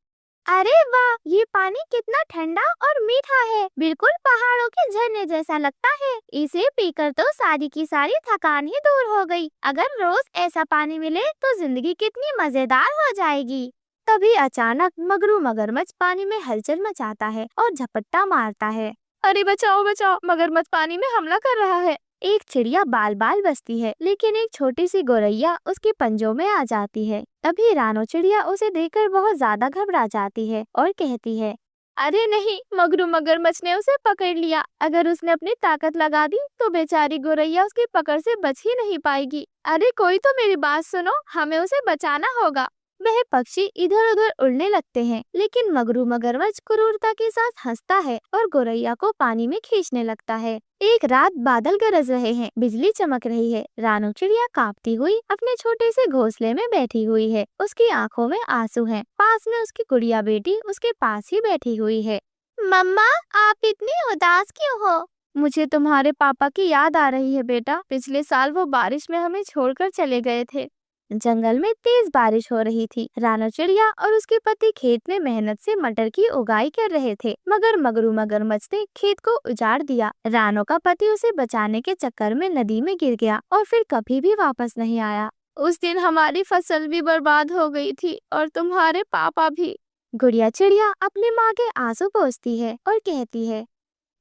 अरे वाह, ये पानी कितना ठंडा और मीठा है, बिल्कुल पहाड़ों के झरने जैसा लगता है। इसे पीकर तो सारी की सारी थकान ही दूर हो गई। अगर रोज ऐसा पानी मिले तो जिंदगी कितनी मजेदार हो जाएगी। तभी अचानक मगरू मगरमच्छ पानी में हलचल मचाता है और झपट्टा मारता है। अरे बचाओ बचाओ, मगरमच्छ पानी में हमला कर रहा है। एक चिड़िया बाल बाल बसती है, लेकिन एक छोटी सी गोरैया उसके पंजों में आ जाती है। तभी रानो चिड़िया उसे देखकर बहुत ज्यादा घबरा जाती है और कहती है, अरे नहीं, मगरू मगरमच्छ ने उसे पकड़ लिया। अगर उसने अपनी ताकत लगा दी तो बेचारी गोरैया उसकी पकड़ से बच ही नहीं पाएगी। अरे कोई तो मेरी बात सुनो, हमें उसे बचाना होगा। वह पक्षी इधर उधर उड़ने लगते हैं, लेकिन मगरू मगरमच्छ क्रूरता के साथ हंसता है और गोरैया को पानी में खींचने लगता है। एक रात बादल गरज रहे हैं, बिजली चमक रही है। रानो चिड़िया कांपती हुई अपने छोटे से घोंसले में बैठी हुई है। उसकी आंखों में आंसू हैं। पास में उसकी गुड़िया बेटी उसके पास ही बैठी हुई है। मम्मा, आप इतनी उदास क्यों हो? मुझे तुम्हारे पापा की याद आ रही है बेटा। पिछले साल वो बारिश में हमें छोड़कर चले गए थे। जंगल में तेज बारिश हो रही थी। रानो चिड़िया और उसके पति खेत में मेहनत से मटर की उगाई कर रहे थे, मगर मगरू मगरमच्छ ने खेत को उजाड़ दिया। रानो का पति उसे बचाने के चक्कर में नदी में गिर गया और फिर कभी भी वापस नहीं आया। उस दिन हमारी फसल भी बर्बाद हो गई थी और तुम्हारे पापा भी। गुड़िया चिड़िया अपनी माँ के आंसू पोंछती है और कहती है,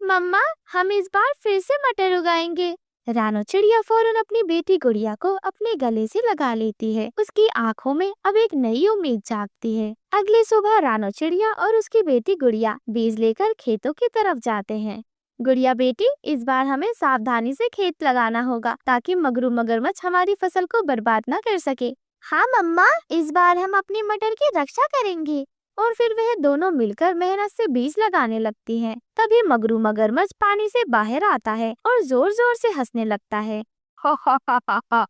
मम्मा, हम इस बार फिर से मटर उगाएंगे। रानो चिड़िया फौरन अपनी बेटी गुड़िया को अपने गले से लगा लेती है। उसकी आंखों में अब एक नई उम्मीद जागती है। अगली सुबह रानो चिड़िया और उसकी बेटी गुड़िया बीज लेकर खेतों की तरफ जाते हैं। गुड़िया बेटी, इस बार हमें सावधानी से खेत लगाना होगा ताकि मगरू मगरमच्छ हमारी फसल को बर्बाद न कर सके। हाँ मम्मा, इस बार हम अपनी मटर की रक्षा करेंगे। और फिर वह दोनों मिलकर मेहनत से बीज लगाने लगती हैं। तभी मगरू मगरमच्छ पानी से बाहर आता है और जोर जोर से हंसने लगता है।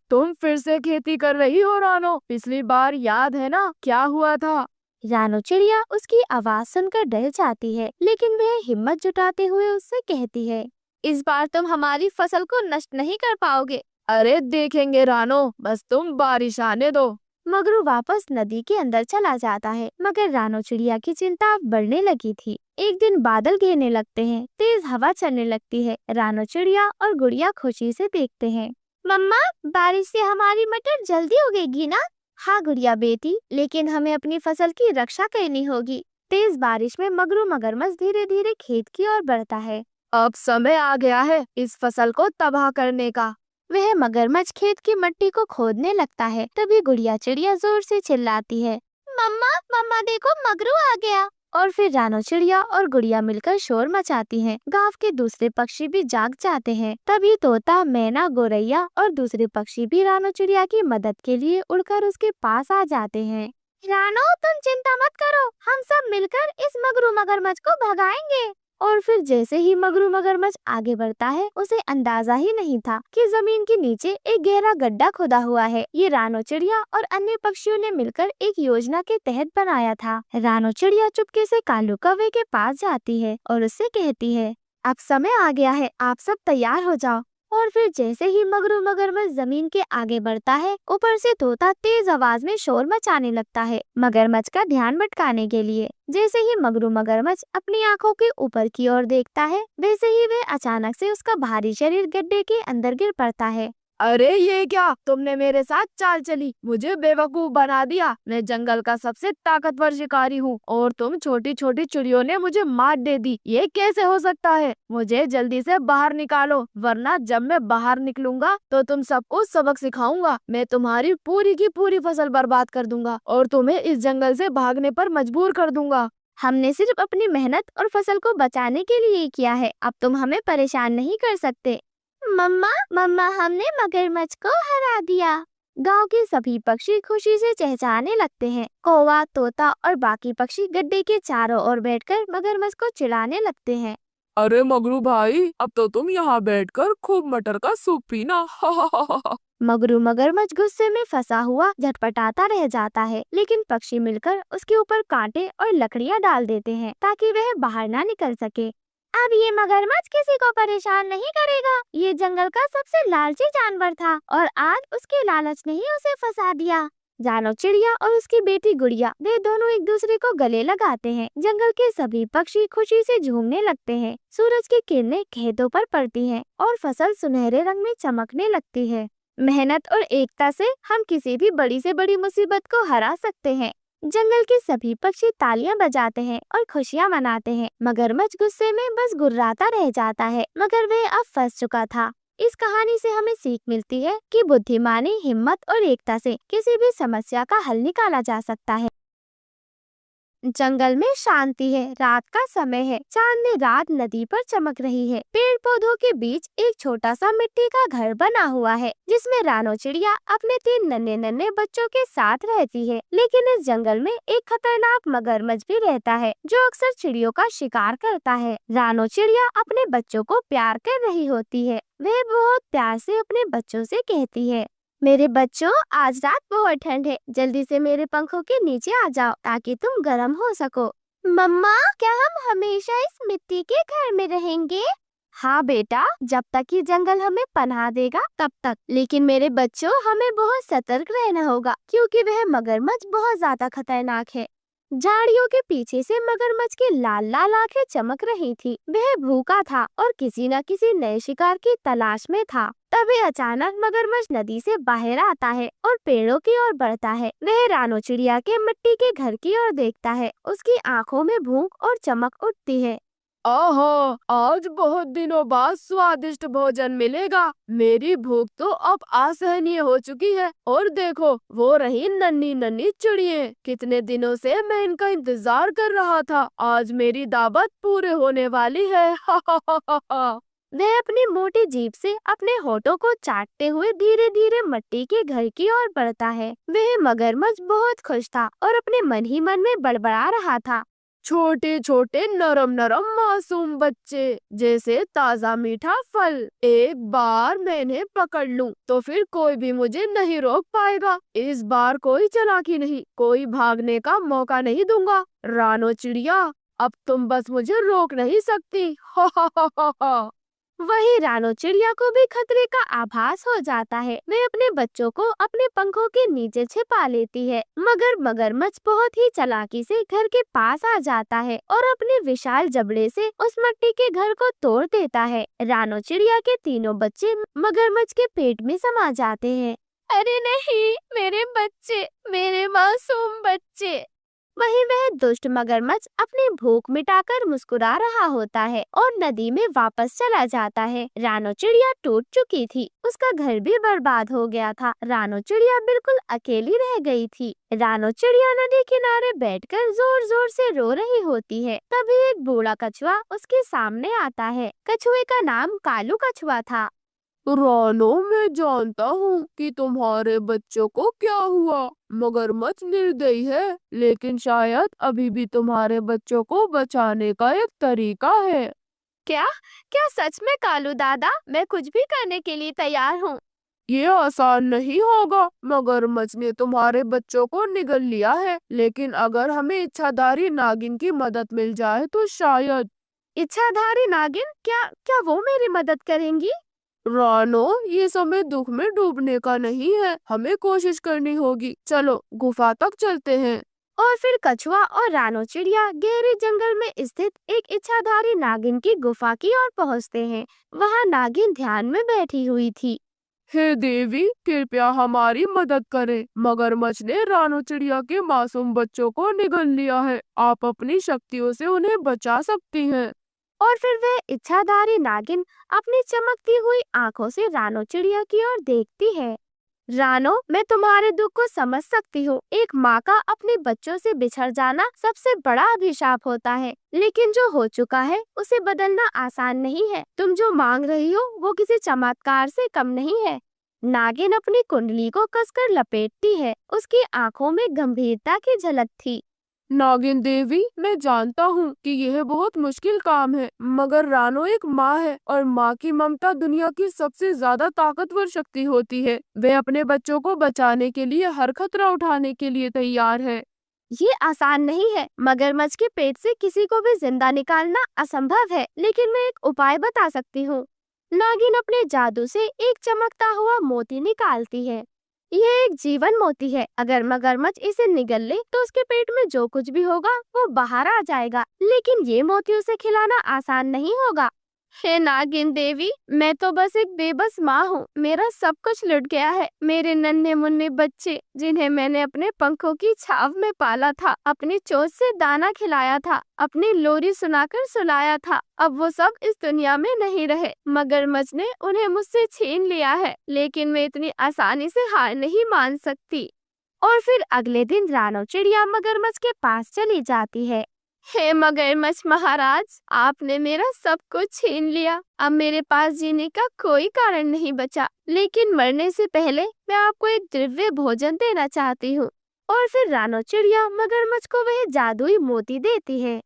तुम फिर से खेती कर रही हो रानो? पिछली बार याद है ना क्या हुआ था? रानो चिड़िया उसकी आवाज सुनकर डर जाती है, लेकिन वह हिम्मत जुटाते हुए उससे कहती है, इस बार तुम हमारी फसल को नष्ट नहीं कर पाओगे। अरे देखेंगे रानो, बस तुम बारिश आने दो। मगरू वापस नदी के अंदर चला जाता है, मगर रानो चिड़िया की चिंता अब बढ़ने लगी थी। एक दिन बादल घेरने लगते हैं, तेज हवा चलने लगती है। रानो चिड़िया और गुड़िया खुशी से देखते हैं। मम्मा, बारिश से हमारी मटर जल्दी उगेगी ना? हाँ गुड़िया बेटी, लेकिन हमें अपनी फसल की रक्षा करनी होगी। तेज बारिश में मगरू मगरमच्छ धीरे धीरे खेत की ओर बढ़ता है। अब समय आ गया है इस फसल को तबाह करने का। वह मगरमच्छ खेत की मिट्टी को खोदने लगता है। तभी गुड़िया चिड़िया जोर से चिल्लाती है, मम्मा मम्मा देखो, मगरू आ गया। और फिर रानो चिड़िया और गुड़िया मिलकर शोर मचाती हैं। गांव के दूसरे पक्षी भी जाग जाते हैं। तभी तोता, मैना, गोरैया और दूसरे पक्षी भी रानो चिड़िया की मदद के लिए उड़कर उसके पास आ जाते हैं। रानो तुम चिंता मत करो, हम सब मिलकर इस मगरू मगरमच्छ को भगाएंगे। और फिर जैसे ही मगरू मगरमच्छ आगे बढ़ता है, उसे अंदाजा ही नहीं था कि जमीन के नीचे एक गहरा गड्ढा खुदा हुआ है। ये रानो चिड़िया और अन्य पक्षियों ने मिलकर एक योजना के तहत बनाया था। रानो चिड़िया चुपके से कालू कौवे के पास जाती है और उससे कहती है, अब समय आ गया है, आप सब तैयार हो जाओ। और फिर जैसे ही मगरू मगरमच्छ जमीन के आगे बढ़ता है, ऊपर से तोता तेज आवाज में शोर मचाने लगता है मगरमच्छ का ध्यान भटकाने के लिए। जैसे ही मगरू मगरमच्छ अपनी आंखों के ऊपर की ओर देखता है, वैसे ही वह अचानक से उसका भारी शरीर गड्ढे के अंदर गिर पड़ता है। अरे ये क्या, तुमने मेरे साथ चाल चली, मुझे बेवकूफ बना दिया। मैं जंगल का सबसे ताकतवर शिकारी हूँ और तुम छोटी छोटी चिड़ियों ने मुझे मात दे दी। ये कैसे हो सकता है? मुझे जल्दी से बाहर निकालो, वरना जब मैं बाहर निकलूंगा तो तुम सबको सबक सिखाऊंगा। मैं तुम्हारी पूरी की पूरी फसल बर्बाद कर दूंगा और तुम्हें इस जंगल से भागने पर मजबूर कर दूंगा। हमने सिर्फ अपनी मेहनत और फसल को बचाने के लिए किया है, अब तुम हमें परेशान नहीं कर सकते। मम्मा हमने मगरमच्छ को हरा दिया। गांव के सभी पक्षी खुशी से चहचहाने लगते हैं। कौवा, तोता और बाकी पक्षी गड्ढे के चारों ओर बैठकर मगरमच्छ को चिढ़ाने लगते हैं। अरे मगरू भाई, अब तो तुम यहाँ बैठकर खूब मटर का सूप पीना। मगरू मगरमच्छ गुस्से में फंसा हुआ झटपटाता रह जाता है, लेकिन पक्षी मिलकर उसके ऊपर कांटे और लकड़ियाँ डाल देते हैं ताकि वह बाहर ना निकल सके। अब ये मगरमच्छ किसी को परेशान नहीं करेगा। ये जंगल का सबसे लालची जानवर था और आज उसके लालच ने ही उसे फंसा दिया। रानो चिड़िया और उसकी बेटी गुड़िया, वे दोनों एक दूसरे को गले लगाते हैं। जंगल के सभी पक्षी खुशी से झूमने लगते हैं। सूरज की किरणें खेतों पर पड़ती हैं और फसल सुनहरे रंग में चमकने लगती है। मेहनत और एकता से हम किसी भी बड़ी से बड़ी मुसीबत को हरा सकते हैं। जंगल के सभी पक्षी तालियां बजाते हैं और खुशियां मनाते हैं। मगरमच्छ गुस्से में बस गुर्राता रह जाता है, मगर वह अब फंस चुका था। इस कहानी से हमें सीख मिलती है कि बुद्धिमानी, हिम्मत और एकता से किसी भी समस्या का हल निकाला जा सकता है। जंगल में शांति है, रात का समय है। चांदनी रात नदी पर चमक रही है। पेड़ पौधों के बीच एक छोटा सा मिट्टी का घर बना हुआ है, जिसमें रानो चिड़िया अपने 3 नन्हे नन्हे बच्चों के साथ रहती है। लेकिन इस जंगल में एक खतरनाक मगरमच्छ भी रहता है, जो अक्सर चिड़ियों का शिकार करता है। रानो चिड़िया अपने बच्चों को प्यार कर रही होती है। वह बहुत प्यार से अपने बच्चों से कहती है, मेरे बच्चों, आज रात बहुत ठंड है, जल्दी से मेरे पंखों के नीचे आ जाओ ताकि तुम गर्म हो सको। मम्मा, क्या हम हमेशा इस मिट्टी के घर में रहेंगे? हाँ बेटा, जब तक ये जंगल हमें पनाह देगा तब तक। लेकिन मेरे बच्चों, हमें बहुत सतर्क रहना होगा क्योंकि वह मगरमच्छ बहुत ज्यादा खतरनाक है। झाड़ियों के पीछे से मगरमच्छ की लाल लाल आंखें चमक रही थी। वह भूखा था और किसी न किसी नए शिकार की तलाश में था। तभी अचानक मगरमच्छ नदी से बाहर आता है और पेड़ों की ओर बढ़ता है। वह रानो चिड़िया के मिट्टी के घर की ओर देखता है। उसकी आंखों में भूख और चमक उठती है। ओहो, आज बहुत दिनों बाद स्वादिष्ट भोजन मिलेगा। मेरी भूख तो अब असहनीय हो चुकी है। और देखो, वो रही नन्ही नन्ही चिड़िये। कितने दिनों से मैं इनका इंतजार कर रहा था। आज मेरी दावत पूरे होने वाली है। वह अपनी मोटी जीभ से अपने होठों को चाटते हुए धीरे धीरे मिट्टी के घर की ओर बढ़ता है। वह मगरमच्छ बहुत खुश था और अपने मन ही मन में बड़बड़ा रहा था, छोटे छोटे नरम नरम मासूम बच्चे, जैसे ताजा मीठा फल। एक बार मैं इन्हें पकड़ लूं तो फिर कोई भी मुझे नहीं रोक पाएगा। इस बार कोई चालाकी नहीं, कोई भागने का मौका नहीं दूंगा। रानो चिड़िया, अब तुम बस मुझे रोक नहीं सकती। वही रानो चिड़िया को भी खतरे का आभास हो जाता है। वह अपने बच्चों को अपने पंखों के नीचे छिपा लेती है, मगर मगरमच्छ बहुत ही चालाकी से घर के पास आ जाता है और अपने विशाल जबड़े से उस मिट्टी के घर को तोड़ देता है। रानो चिड़िया के तीनों बच्चे मगरमच्छ के पेट में समा जाते हैं। अरे नहीं, मेरे बच्चे, मेरे मासूम बच्चे। वहीं वह दुष्ट मगरमच्छ अपनी भूख मिटाकर मुस्कुरा रहा होता है और नदी में वापस चला जाता है। रानो चिड़िया टूट चुकी थी, उसका घर भी बर्बाद हो गया था। रानो चिड़िया बिल्कुल अकेली रह गई थी। रानो चिड़िया नदी किनारे बैठकर जोर जोर से रो रही होती है। तभी एक बूढ़ा कछुआ उसके सामने आता है। कछुए का नाम कालू कछुआ था। रानो, मैं जानता हूँ कि तुम्हारे बच्चों को क्या हुआ। मगरमच्छ निर्दयी है, लेकिन शायद अभी भी तुम्हारे बच्चों को बचाने का एक तरीका है। क्या क्या सच में कालू दादा? मैं कुछ भी करने के लिए तैयार हूँ। ये आसान नहीं होगा। मगरमच्छ ने तुम्हारे बच्चों को निगल लिया है, लेकिन अगर हमें इच्छाधारी नागिन की मदद मिल जाए तो शायद। इच्छाधारी नागिन? क्या क्या वो मेरी मदद करेंगी? रानो, ये समय दुख में डूबने का नहीं है, हमें कोशिश करनी होगी। चलो गुफा तक चलते हैं। और फिर कछुआ और रानो चिड़िया गहरे जंगल में स्थित एक इच्छाधारी नागिन की गुफा की ओर पहुँचते हैं। वहाँ नागिन ध्यान में बैठी हुई थी। हे देवी, कृपया हमारी मदद करें। मगरमच्छ ने रानो चिड़िया के मासूम बच्चों को निगल लिया है। आप अपनी शक्तियों से उन्हें बचा सकती हैं। और फिर वह इच्छाधारी नागिन अपनी चमकती हुई आंखों से रानो चिड़िया की ओर देखती है। रानो, मैं तुम्हारे दुख को समझ सकती हूँ। एक माँ का अपने बच्चों से बिछड़ जाना सबसे बड़ा अभिशाप होता है, लेकिन जो हो चुका है उसे बदलना आसान नहीं है। तुम जो मांग रही हो वो किसी चमत्कार से कम नहीं है। नागिन अपनी कुंडली को कसकर लपेटती है। उसकी आंखों में गंभीरता की झलक थी। नागिन देवी, मैं जानता हूँ कि यह बहुत मुश्किल काम है, मगर रानो एक माँ है और माँ की ममता दुनिया की सबसे ज्यादा ताकतवर शक्ति होती है। वह अपने बच्चों को बचाने के लिए हर खतरा उठाने के लिए तैयार है। ये आसान नहीं है। मगरमच्छ के पेट से किसी को भी जिंदा निकालना असंभव है, लेकिन मैं एक उपाय बता सकती हूँ। नागिन अपने जादू से एक चमकता हुआ मोती निकालती है। यह एक जीवन मोती है। अगर मगरमच्छ इसे निगल ले तो उसके पेट में जो कुछ भी होगा वो बाहर आ जाएगा, लेकिन ये मोती उसे खिलाना आसान नहीं होगा। हे नागिन देवी, मैं तो बस एक बेबस माँ हूँ। मेरा सब कुछ लुट गया है। मेरे नन्हे मुन्ने बच्चे, जिन्हें मैंने अपने पंखों की छाव में पाला था, अपनी चोंच से दाना खिलाया था, अपनी लोरी सुनाकर सुलाया था, अब वो सब इस दुनिया में नहीं रहे। मगरमच्छ ने उन्हें मुझसे छीन लिया है, लेकिन मैं इतनी आसानी से हार नहीं मान सकती। और फिर अगले दिन रानो चिड़िया मगरमच्छ के पास चली जाती है। हे मगरमच्छ महाराज, आपने मेरा सब कुछ छीन लिया। अब मेरे पास जीने का कोई कारण नहीं बचा, लेकिन मरने से पहले मैं आपको एक दिव्य भोजन देना चाहती हूँ। और फिर रानो चिड़िया मगरमच्छ को वह जादुई मोती देती है।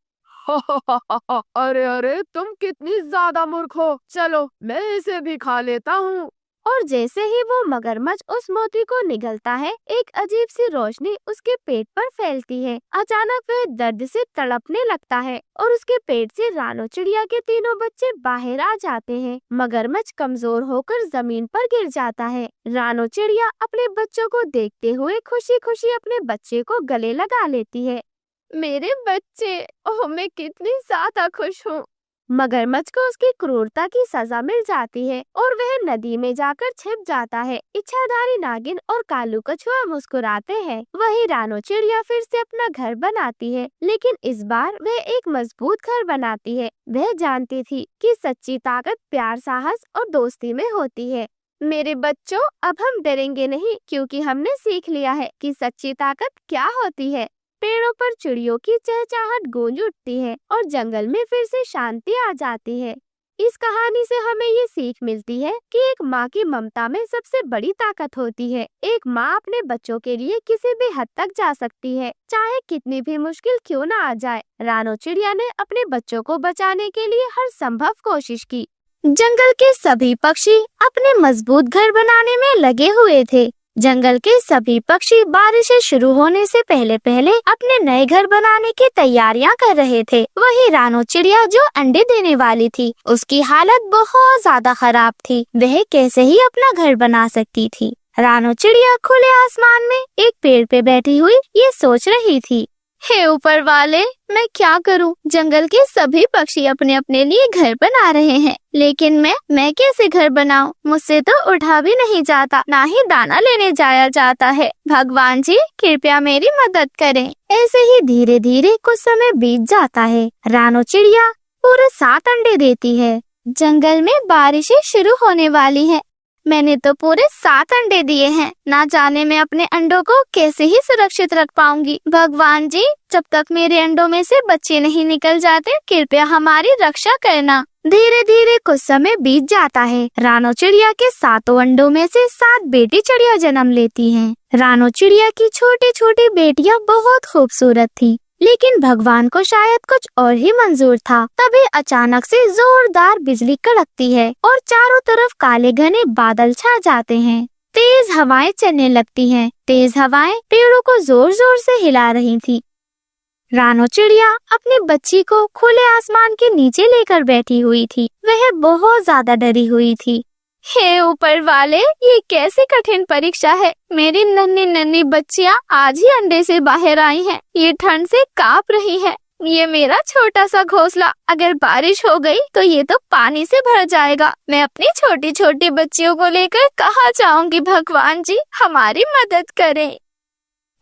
अरे अरे, तुम कितनी ज्यादा मूर्ख हो। चलो मैं इसे भी खा लेता हूँ। और जैसे ही वो मगरमच्छ उस मोती को निगलता है, एक अजीब सी रोशनी उसके पेट पर फैलती है। अचानक वह दर्द से तड़पने लगता है और उसके पेट से रानो चिड़िया के तीनों बच्चे बाहर आ जाते हैं। मगरमच्छ कमजोर होकर जमीन पर गिर जाता है। रानो चिड़िया अपने बच्चों को देखते हुए खुशी खुशी अपने बच्चे को गले लगा लेती है। मेरे बच्चे, ओह मैं कितनी ज्यादा खुश हूँ। मगरमच्छ को उसकी क्रूरता की सजा मिल जाती है और वह नदी में जाकर छिप जाता है। इच्छाधारी नागिन और कालू कछुआ मुस्कुराते हैं। वही रानो चिड़िया फिर से अपना घर बनाती है, लेकिन इस बार वह एक मजबूत घर बनाती है। वह जानती थी कि सच्ची ताकत प्यार, साहस और दोस्ती में होती है। मेरे बच्चों, अब हम डरेंगे नहीं, क्योंकि हमने सीख लिया है कि सच्ची ताकत क्या होती है। पेड़ों पर चिड़ियों की चहचहाहट गूंज उठती है और जंगल में फिर से शांति आ जाती है। इस कहानी से हमें ये सीख मिलती है कि एक माँ की ममता में सबसे बड़ी ताकत होती है। एक माँ अपने बच्चों के लिए किसी भी हद तक जा सकती है, चाहे कितनी भी मुश्किल क्यों न आ जाए। रानो चिड़िया ने अपने बच्चों को बचाने के लिए हर संभव कोशिश की। जंगल के सभी पक्षी अपने मजबूत घर बनाने में लगे हुए थे। जंगल के सभी पक्षी बारिशें शुरू होने से पहले पहले अपने नए घर बनाने की तैयारियां कर रहे थे। वही रानो चिड़िया जो अंडे देने वाली थी, उसकी हालत बहुत ज्यादा खराब थी। वह कैसे ही अपना घर बना सकती थी। रानो चिड़िया खुले आसमान में एक पेड़ पे बैठी हुई ये सोच रही थी, हे ऊपर वाले, मैं क्या करूं? जंगल के सभी पक्षी अपने अपने लिए घर बना रहे हैं, लेकिन मैं कैसे घर बनाऊं? मुझसे तो उठा भी नहीं जाता, ना ही दाना लेने जाया जाता है। भगवान जी, कृपया मेरी मदद करें। ऐसे ही धीरे धीरे कुछ समय बीत जाता है। रानो चिड़िया पूरे 7 अंडे देती है। जंगल में बारिशें शुरू होने वाली है। मैंने तो पूरे 7 अंडे दिए हैं। ना जाने मैं अपने अंडों को कैसे ही सुरक्षित रख पाऊंगी। भगवान जी, जब तक मेरे अंडों में से बच्चे नहीं निकल जाते, कृपया हमारी रक्षा करना। धीरे धीरे कुछ समय बीत जाता है। रानो चिड़िया के 7 अंडों में से 7 बेटी चिड़िया जन्म लेती हैं। रानो चिड़िया की छोटी छोटी बेटियां बहुत खूबसूरत थी, लेकिन भगवान को शायद कुछ और ही मंजूर था। तभी अचानक से जोरदार बिजली कड़कती है और चारों तरफ काले घने बादल छा जाते हैं। तेज हवाएं चलने लगती हैं। तेज हवाएं पेड़ों को जोर जोर से हिला रही थी। रानो चिड़िया अपनी बच्ची को खुले आसमान के नीचे लेकर बैठी हुई थी। वह बहुत ज्यादा डरी हुई थी। हे ऊपर वाले, ये कैसी कठिन परीक्षा है। मेरी नन्ही नन्ही बच्चियां आज ही अंडे से बाहर आई हैं। ये ठंड से कांप रही है। ये मेरा छोटा सा घोंसला, अगर बारिश हो गई तो ये तो पानी से भर जाएगा। मैं अपनी छोटी छोटी बच्चियों को लेकर कहाँ जाऊंगी। भगवान जी हमारी मदद करें।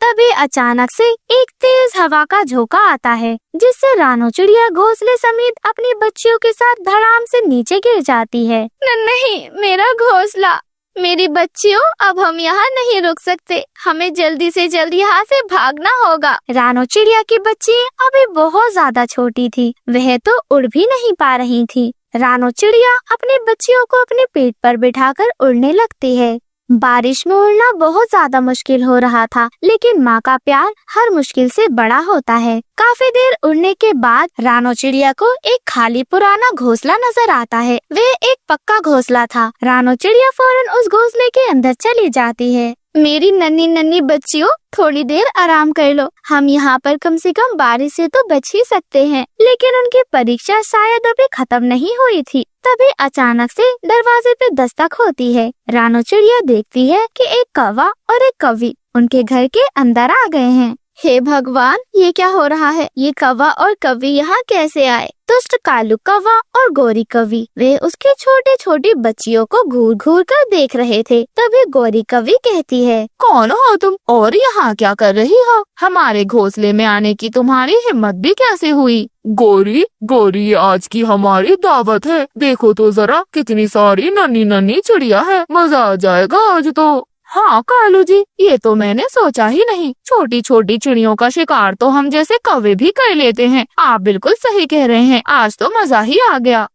तभी अचानक से एक तेज हवा का झोंका आता है, जिससे रानो चिड़िया घोंसले समेत अपनी बच्चियों के साथ धड़ाम से नीचे गिर जाती है। नहीं, मेरा घोंसला, मेरी बच्चियों, अब हम यहाँ नहीं रुक सकते। हमें जल्दी से जल्दी यहाँ से भागना होगा। रानो चिड़िया की बच्ची अभी बहुत ज्यादा छोटी थी। वह तो उड़ भी नहीं पा रही थी। रानो चिड़िया अपनी बच्चियों को अपने पेट पर बिठाकर उड़ने लगती है। बारिश में उड़ना बहुत ज्यादा मुश्किल हो रहा था, लेकिन माँ का प्यार हर मुश्किल से बड़ा होता है। काफी देर उड़ने के बाद रानो चिड़िया को एक खाली पुराना घोंसला नजर आता है। वह एक पक्का घोंसला था। रानो चिड़िया फौरन उस घोंसले के अंदर चली जाती है। मेरी नन्ही नन्ही बच्चियों, थोड़ी देर आराम कर लो। हम यहाँ पर कम से कम बारिश से तो बच ही सकते हैं। लेकिन उनकी परीक्षा शायद अभी खत्म नहीं हुई थी। तभी अचानक से दरवाजे पे दस्तक होती है। रानो चिड़िया देखती है कि एक कौवा और एक कौवी उनके घर के अंदर आ गए हैं। हे भगवान, ये क्या हो रहा है। ये कौवा और कौवी यहाँ कैसे आए। दुष्ट कालू कौवा और गोरी कौवी वे उसकी छोटी छोटी बच्चियों को घूर घूर कर देख रहे थे। तभी गोरी कौवी कहती है, कौन हो तुम और यहाँ क्या कर रही हो। हमारे घोंसले में आने की तुम्हारी हिम्मत भी कैसे हुई। गोरी, आज की हमारी दावत है। देखो तो जरा कितनी सारी नन्ही नन्ही चिड़िया है। मजा आ जाएगा आज तो। हाँ कालू जी, ये तो मैंने सोचा ही नहीं। छोटी छोटी चिड़ियों का शिकार तो हम जैसे कौवे भी कर लेते हैं। आप बिल्कुल सही कह रहे हैं। आज तो मजा ही आ गया।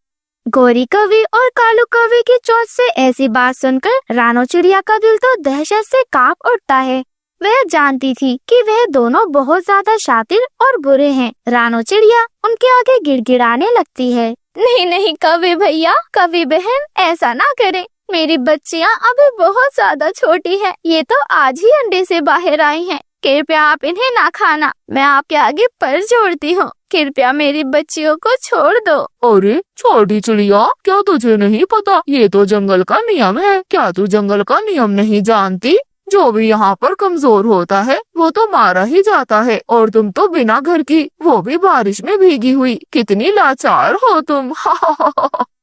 गोरी कौवी और कालू कौवे की चोंच से ऐसी बात सुनकर रानो चिड़िया का दिल तो दहशत से कांप उठता है। वह जानती थी कि वह दोनों बहुत ज्यादा शातिर और बुरे हैं। रानो चिड़िया उनके आगे गिड़गिड़ाने लगती है। नहीं कौवे भैया, कौवी बहन, ऐसा ना करें। मेरी बच्चियाँ अभी बहुत ज्यादा छोटी हैं। ये तो आज ही अंडे से बाहर आई हैं। कृपया आप इन्हें ना खाना। मैं आपके आगे पर जोड़ती हूँ। कृपया मेरी बच्चियों को छोड़ दो। अरे छोटी चिड़िया, क्या तुझे नहीं पता, ये तो जंगल का नियम है। क्या तू जंगल का नियम नहीं जानती। जो भी यहाँ पर कमजोर होता है वो तो मारा ही जाता है। और तुम तो बिना घर की, वो भी बारिश में भीगी हुई। कितनी लाचार हो तुम।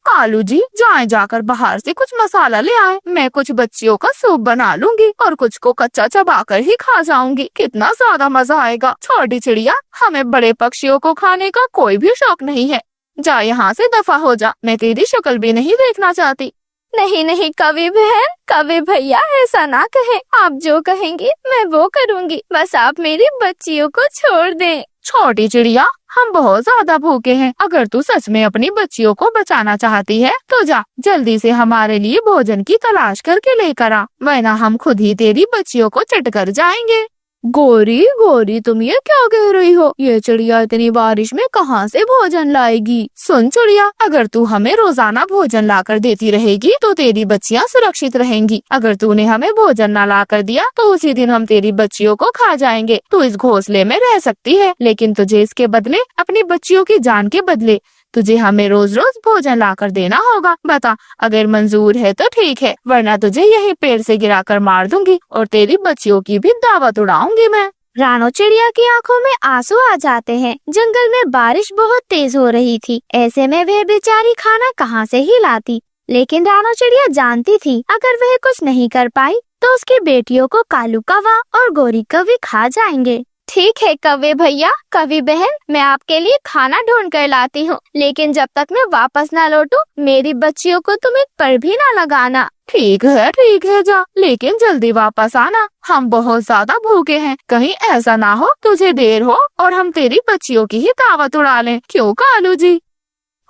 कालू जी, जाकर बाहर से कुछ मसाला ले आए। मैं कुछ बच्चियों का सूप बना लूंगी और कुछ को कच्चा चबाकर ही खा जाऊंगी। कितना ज्यादा मजा आएगा। छोटी चिड़िया, हमें बड़े पक्षियों को खाने का कोई भी शौक नहीं है। जा यहाँ से दफा हो जा। मैं तेरी शक्ल भी नहीं देखना चाहती। नहीं कौवी बहन, कौवे भैया, ऐसा ना कहें। आप जो कहेंगी मैं वो करूँगी। बस आप मेरी बच्चियों को छोड़ दें। छोटी चिड़िया, हम बहुत ज्यादा भूखे हैं। अगर तू सच में अपनी बच्चियों को बचाना चाहती है तो जा जल्दी से हमारे लिए भोजन की तलाश करके लेकर आ, वरना हम खुद ही तेरी बच्चियों को चट कर जाएंगे। गोरी, तुम ये क्या कह रही हो। ये चिड़िया इतनी बारिश में कहाँ से भोजन लाएगी। सुन चिड़िया, अगर तू हमें रोजाना भोजन लाकर देती रहेगी तो तेरी बच्चियाँ सुरक्षित रहेंगी। अगर तूने हमें भोजन न लाकर दिया तो उसी दिन हम तेरी बच्चियों को खा जाएंगे। तू इस घोंसले में रह सकती है, लेकिन तुझे इसके बदले, अपनी बच्चियों की जान के बदले, तुझे हमें रोज रोज भोजन लाकर देना होगा। बता, अगर मंजूर है तो ठीक है, वरना तुझे यही पेड़ से गिराकर मार दूंगी और तेरी बच्चियों की भी दावत उड़ाऊंगी मैं। रानो चिड़िया की आंखों में आंसू आ जाते हैं। जंगल में बारिश बहुत तेज हो रही थी। ऐसे में वह बेचारी खाना कहाँ से ही लाती। लेकिन रानो चिड़िया जानती थी अगर वह कुछ नहीं कर पाई तो उसकी बेटियों को कालू कौवा और गोरी कौवी खा जाएंगे। ठीक है कौवे भैया, कौवी बहन, मैं आपके लिए खाना ढूंढ कर लाती हूँ। लेकिन जब तक मैं वापस ना लौटूं, मेरी बच्चियों को तुम एक पर भी ना लगाना। ठीक है जा, लेकिन जल्दी वापस आना। हम बहुत ज्यादा भूखे हैं। कहीं ऐसा ना हो तुझे देर हो और हम तेरी बच्चियों की ही दावत उड़ा लें। क्यों कालू जी।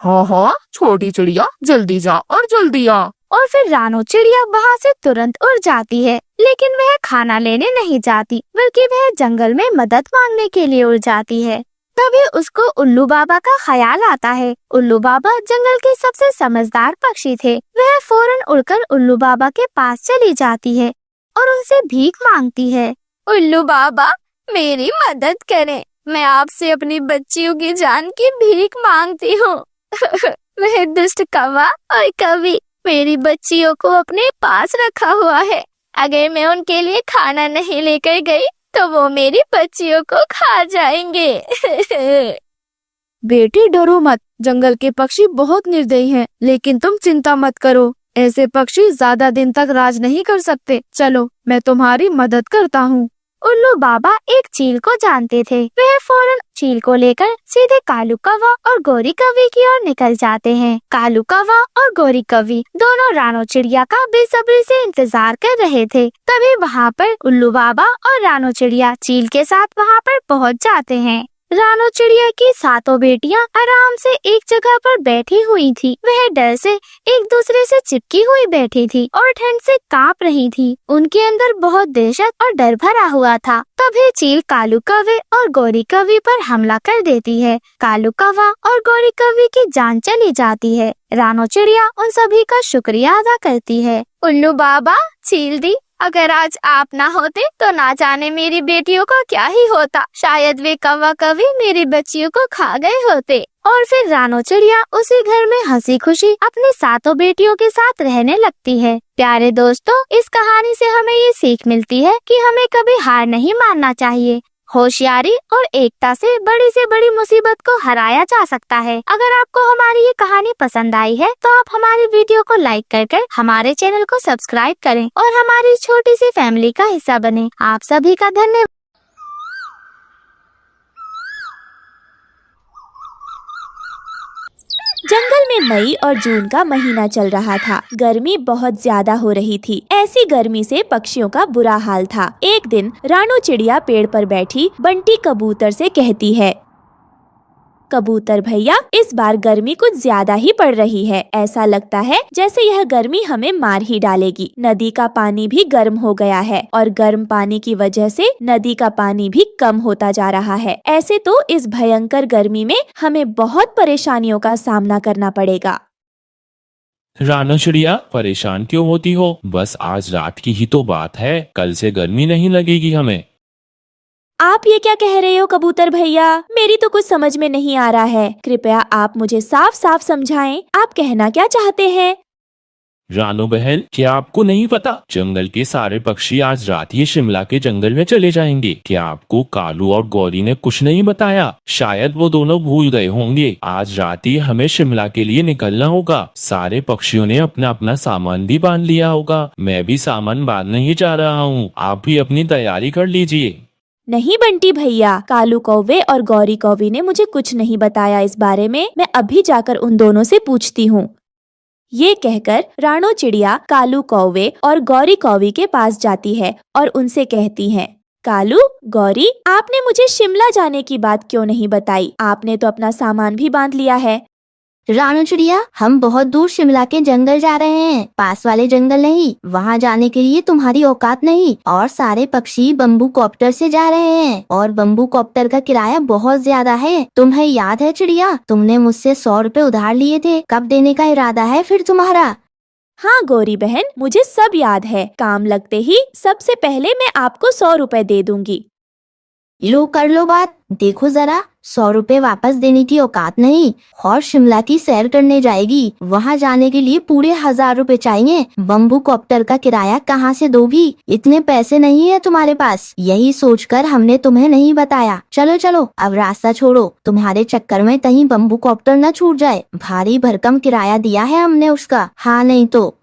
हाँ हाँ छोटी चिड़िया जल्दी जा और जल्दी आ। और फिर रानो चिड़िया वहाँ से तुरंत उड़ जाती है, लेकिन वह खाना लेने नहीं जाती बल्कि वह जंगल में मदद मांगने के लिए उड़ जाती है। तभी उसको उल्लू बाबा का ख्याल आता है। उल्लू बाबा जंगल के सबसे समझदार पक्षी थे। वह फौरन उड़कर उल्लू बाबा के पास चली जाती है और उनसे भीख मांगती है। उल्लू बाबा मेरी मदद करें, मैं आपसे अपनी बच्चियों की जान की भीख मांगती हूँ। वह दुष्ट कौवा और कवि मेरी बच्चियों को अपने पास रखा हुआ है। अगर मैं उनके लिए खाना नहीं लेकर गई तो वो मेरी बच्चियों को खा जाएंगे। बेटी डरो मत, जंगल के पक्षी बहुत निर्दयी हैं, लेकिन तुम चिंता मत करो। ऐसे पक्षी ज्यादा दिन तक राज नहीं कर सकते। चलो मैं तुम्हारी मदद करता हूँ। उल्लू बाबा एक चील को जानते थे। वह फौरन चील को लेकर सीधे कालू कौवा और गोरी कौवी की ओर निकल जाते हैं। कालू कौवा और गोरी कौवी दोनों रानो चिड़िया का बेसब्री से इंतजार कर रहे थे। तभी वहाँ पर उल्लू बाबा और रानो चिड़िया चील के साथ वहाँ पर पहुँच जाते हैं। रानो चिड़िया की सातों बेटियां आराम से एक जगह पर बैठी हुई थी। वह डर से एक दूसरे से चिपकी हुई बैठी थी और ठंड से कांप रही थी। उनके अंदर बहुत दहशत और डर भरा हुआ था। तभी चील कालू कौवे और गोरी कौवी पर हमला कर देती है। कालू कौवा और गोरी कौवी की जान चली जाती है। रानो चिड़िया उन सभी का शुक्रिया अदा करती है। उल्लू बाबा, चील दी, अगर आज आप ना होते तो ना जाने मेरी बेटियों को क्या ही होता। शायद वे कौवा कौवी मेरी बच्चियों को खा गए होते। और फिर रानो चिड़िया उसी घर में हंसी खुशी अपनी सातों बेटियों के साथ रहने लगती है। प्यारे दोस्तों, इस कहानी से हमें ये सीख मिलती है कि हमें कभी हार नहीं मानना चाहिए। होशियारी और एकता से बड़ी मुसीबत को हराया जा सकता है। अगर आपको हमारी ये कहानी पसंद आई है तो आप हमारी वीडियो को लाइक कर हमारे चैनल को सब्सक्राइब करें और हमारी छोटी सी फैमिली का हिस्सा बने। आप सभी का धन्यवाद। जंगल में मई और जून का महीना चल रहा था। गर्मी बहुत ज्यादा हो रही थी। ऐसी गर्मी से पक्षियों का बुरा हाल था। एक दिन रानो चिड़िया पेड़ पर बैठी बंटी कबूतर से कहती है, कबूतर भैया, इस बार गर्मी कुछ ज्यादा ही पड़ रही है। ऐसा लगता है जैसे यह गर्मी हमें मार ही डालेगी। नदी का पानी भी गर्म हो गया है और गर्म पानी की वजह से नदी का पानी भी कम होता जा रहा है। ऐसे तो इस भयंकर गर्मी में हमें बहुत परेशानियों का सामना करना पड़ेगा। रानो चिड़िया, परेशान क्यों होती हो? बस आज रात की ही तो बात है, कल से गर्मी नहीं लगेगी हमें। आप ये क्या कह रहे हो कबूतर भैया? मेरी तो कुछ समझ में नहीं आ रहा है। कृपया आप मुझे साफ साफ समझाएं, आप कहना क्या चाहते हैं? रानो बहन, क्या आपको नहीं पता? जंगल के सारे पक्षी आज रात ही शिमला के जंगल में चले जाएंगे। क्या आपको कालू और गौरी ने कुछ नहीं बताया? शायद वो दोनों भूल गए होंगे। आज रात ही हमें शिमला के लिए निकलना होगा। सारे पक्षियों ने अपना अपना सामान भी बांध लिया होगा। मैं भी सामान बांधने ही जा रहा हूँ। आप भी अपनी तैयारी कर लीजिए। नहीं बंटी भैया, कालू कौवे और गौरी कौवी ने मुझे कुछ नहीं बताया इस बारे में। मैं अभी जाकर उन दोनों से पूछती हूँ। ये कहकर रानो चिड़िया कालू कौवे और गौरी कौवी के पास जाती है और उनसे कहती है, कालू, गौरी, आपने मुझे शिमला जाने की बात क्यों नहीं बताई? आपने तो अपना सामान भी बांध लिया है। रानो चिड़िया, हम बहुत दूर शिमला के जंगल जा रहे हैं, पास वाले जंगल नहीं। वहाँ जाने के लिए तुम्हारी औकात नहीं। और सारे पक्षी बम्बू कॉप्टर से जा रहे हैं और बम्बू कॉप्टर का किराया बहुत ज्यादा है। तुम्हें याद है चिड़िया, तुमने मुझसे 100 रुपए उधार लिए थे। कब देने का इरादा है फिर तुम्हारा? हाँ गौरी बहन, मुझे सब याद है। काम लगते ही सबसे पहले मैं आपको 100 रुपए दे दूंगी। लो, कर लो बात। देखो जरा, 100 रुपए वापस देने की औकात नहीं। और शिमला की सैर करने जाएगी, वहाँ जाने के लिए पूरे 1000 रुपए चाहिए। बम्बू कॉप्टर का किराया कहाँ से दोगी? इतने पैसे नहीं है तुम्हारे पास। यही सोचकर हमने तुम्हें नहीं बताया। चलो चलो, अब रास्ता छोड़ो। तुम्हारे चक्कर में कहीं बम्बू कॉप्टर न छूट जाए। भारी भरकम किराया दिया है हमने उसका। हाँ नहीं तो।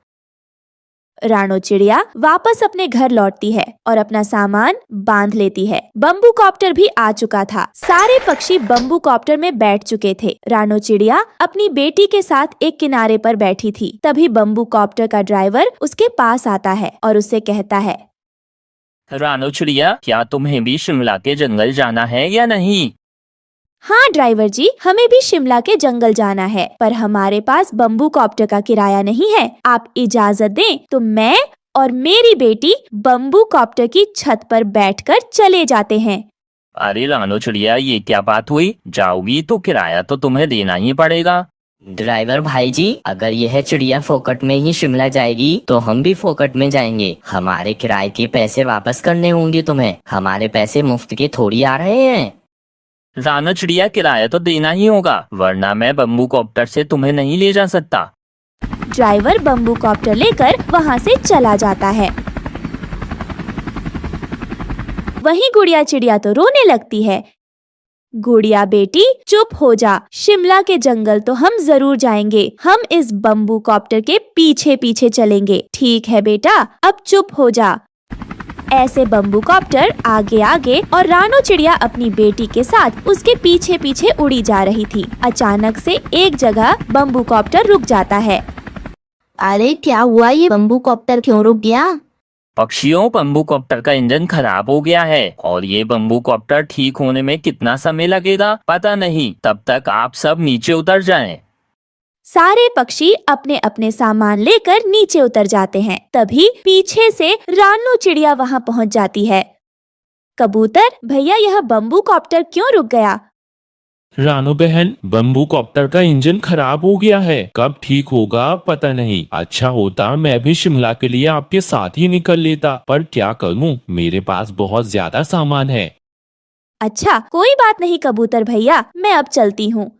रानो चिड़िया वापस अपने घर लौटती है और अपना सामान बांध लेती है। बम्बू कॉप्टर भी आ चुका था। सारे पक्षी बम्बू कॉप्टर में बैठ चुके थे। रानो चिड़िया अपनी बेटी के साथ एक किनारे पर बैठी थी। तभी बम्बू कॉप्टर का ड्राइवर उसके पास आता है और उससे कहता है, रानो चिड़िया, क्या तुम्हें भी शिमला के जंगल जाना है या नहीं? हाँ ड्राइवर जी, हमें भी शिमला के जंगल जाना है, पर हमारे पास बम्बू कॉप्टर का किराया नहीं है। आप इजाजत दें तो मैं और मेरी बेटी बम्बू कॉप्टर की छत पर बैठकर चले जाते हैं। अरे रानो चिड़िया, ये क्या बात हुई? जाओगी तो किराया तो तुम्हें देना ही पड़ेगा। ड्राइवर भाई जी, अगर यह चिड़िया फोकट में ही शिमला जाएगी तो हम भी फोकट में जाएंगे। हमारे किराए के पैसे वापस करने होंगे तुम्हें, हमारे पैसे मुफ्त के थोड़ी आ रहे हैं। रानो चिड़िया, किराया तो देना ही होगा, वरना मैं बम्बू कॉप्टर से तुम्हें नहीं ले जा सकता। ड्राइवर बम्बू कॉप्टर लेकर वहाँ से चला जाता है। वहीं गुड़िया चिड़िया तो रोने लगती है। गुड़िया बेटी चुप हो जा, शिमला के जंगल तो हम जरूर जाएंगे, हम इस बम्बू कॉप्टर के पीछे पीछे चलेंगे। ठीक है बेटा, अब चुप हो जा। ऐसे बम्बू कॉप्टर आगे आगे और रानो चिड़िया अपनी बेटी के साथ उसके पीछे पीछे उड़ी जा रही थी। अचानक से एक जगह बम्बू कॉप्टर रुक जाता है। अरे क्या हुआ, ये बम्बू कॉप्टर क्यों रुक गया? पक्षियों, बम्बू कॉप्टर का इंजन खराब हो गया है और ये बम्बू कॉप्टर ठीक होने में कितना समय लगेगा पता नहीं। तब तक आप सब नीचे उतर जाएं। सारे पक्षी अपने अपने सामान लेकर नीचे उतर जाते हैं। तभी पीछे से रानो चिड़िया वहाँ पहुँच जाती है। कबूतर भैया, यह बम्बू कॉप्टर क्यों रुक गया? रानो बहन, बम्बू कॉप्टर का इंजन खराब हो गया है, कब ठीक होगा पता नहीं। अच्छा होता मैं भी शिमला के लिए आपके साथ ही निकल लेता, पर क्या करूं, मेरे पास बहुत ज्यादा सामान है। अच्छा कोई बात नहीं कबूतर भैया, मैं अब चलती हूँ।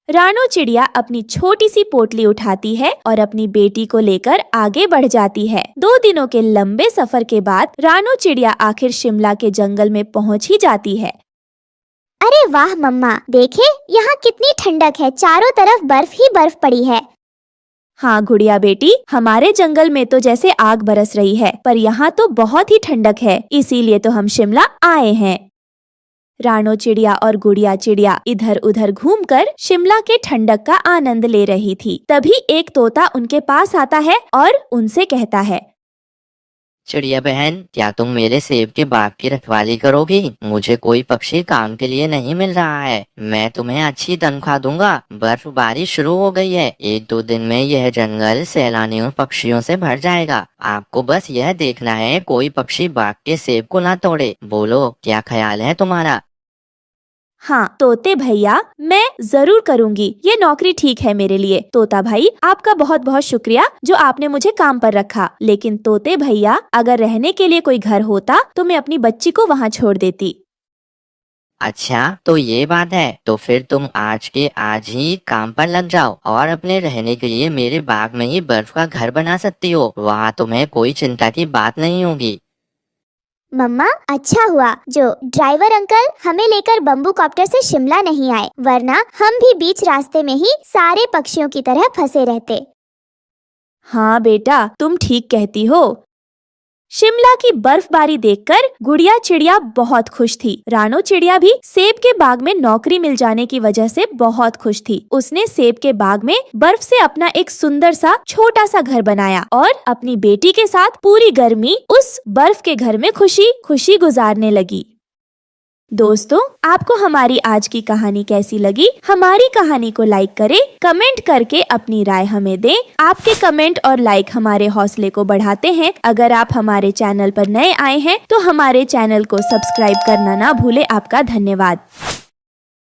रानो चिड़िया अपनी छोटी सी पोटली उठाती है और अपनी बेटी को लेकर आगे बढ़ जाती है। 2 दिनों के लंबे सफर के बाद रानो चिड़िया आखिर शिमला के जंगल में पहुँच ही जाती है। अरे वाह मम्मा, देखे यहाँ कितनी ठंडक है, चारों तरफ बर्फ ही बर्फ पड़ी है। हाँ गुड़िया बेटी, हमारे जंगल में तो जैसे आग बरस रही है, पर यहाँ तो बहुत ही ठंडक है, इसीलिए तो हम शिमला आए हैं। रानो चिड़िया और गुड़िया चिड़िया इधर उधर घूमकर शिमला के ठंडक का आनंद ले रही थी। तभी एक तोता उनके पास आता है और उनसे कहता है, चिड़िया बहन, क्या तुम मेरे सेब के बाग की रखवाली करोगी? मुझे कोई पक्षी काम के लिए नहीं मिल रहा है, मैं तुम्हें अच्छी तनख्वाह दूंगा। बर्फबारी शुरू हो गई है, 1-2 दिन में यह जंगल सैलानियों पक्षियों से भर जाएगा। आपको बस यह देखना है कोई पक्षी बाग के सेब को ना तोड़े। बोलो, क्या ख्याल है तुम्हारा? हाँ तोते भैया, मैं जरूर करूँगी, ये नौकरी ठीक है मेरे लिए। तोता भाई, आपका बहुत बहुत शुक्रिया जो आपने मुझे काम पर रखा। लेकिन तोते भैया, अगर रहने के लिए कोई घर होता तो मैं अपनी बच्ची को वहाँ छोड़ देती। अच्छा तो ये बात है, तो फिर तुम आज के आज ही काम पर लग जाओ और अपने रहने के लिए मेरे बाग में ही बर्फ का घर बना सकती हो। वहाँ तुम्हें कोई चिंता की बात नहीं होगी। मम्मा, अच्छा हुआ जो ड्राइवर अंकल हमें लेकर बम्बू कॉप्टर से शिमला नहीं आए, वरना हम भी बीच रास्ते में ही सारे पक्षियों की तरह फंसे रहते। हाँ बेटा, तुम ठीक कहती हो। शिमला की बर्फबारी देखकर गुड़िया चिड़िया बहुत खुश थी। रानो चिड़िया भी सेब के बाग में नौकरी मिल जाने की वजह से बहुत खुश थी। उसने सेब के बाग में बर्फ से अपना एक सुंदर सा छोटा सा घर बनाया और अपनी बेटी के साथ पूरी गर्मी उस बर्फ के घर में खुशी खुशी गुजारने लगी। दोस्तों, आपको हमारी आज की कहानी कैसी लगी? हमारी कहानी को लाइक करें, कमेंट करके अपनी राय हमें दें। आपके कमेंट और लाइक हमारे हौसले को बढ़ाते हैं। अगर आप हमारे चैनल पर नए आए हैं तो हमारे चैनल को सब्सक्राइब करना ना भूलें। आपका धन्यवाद।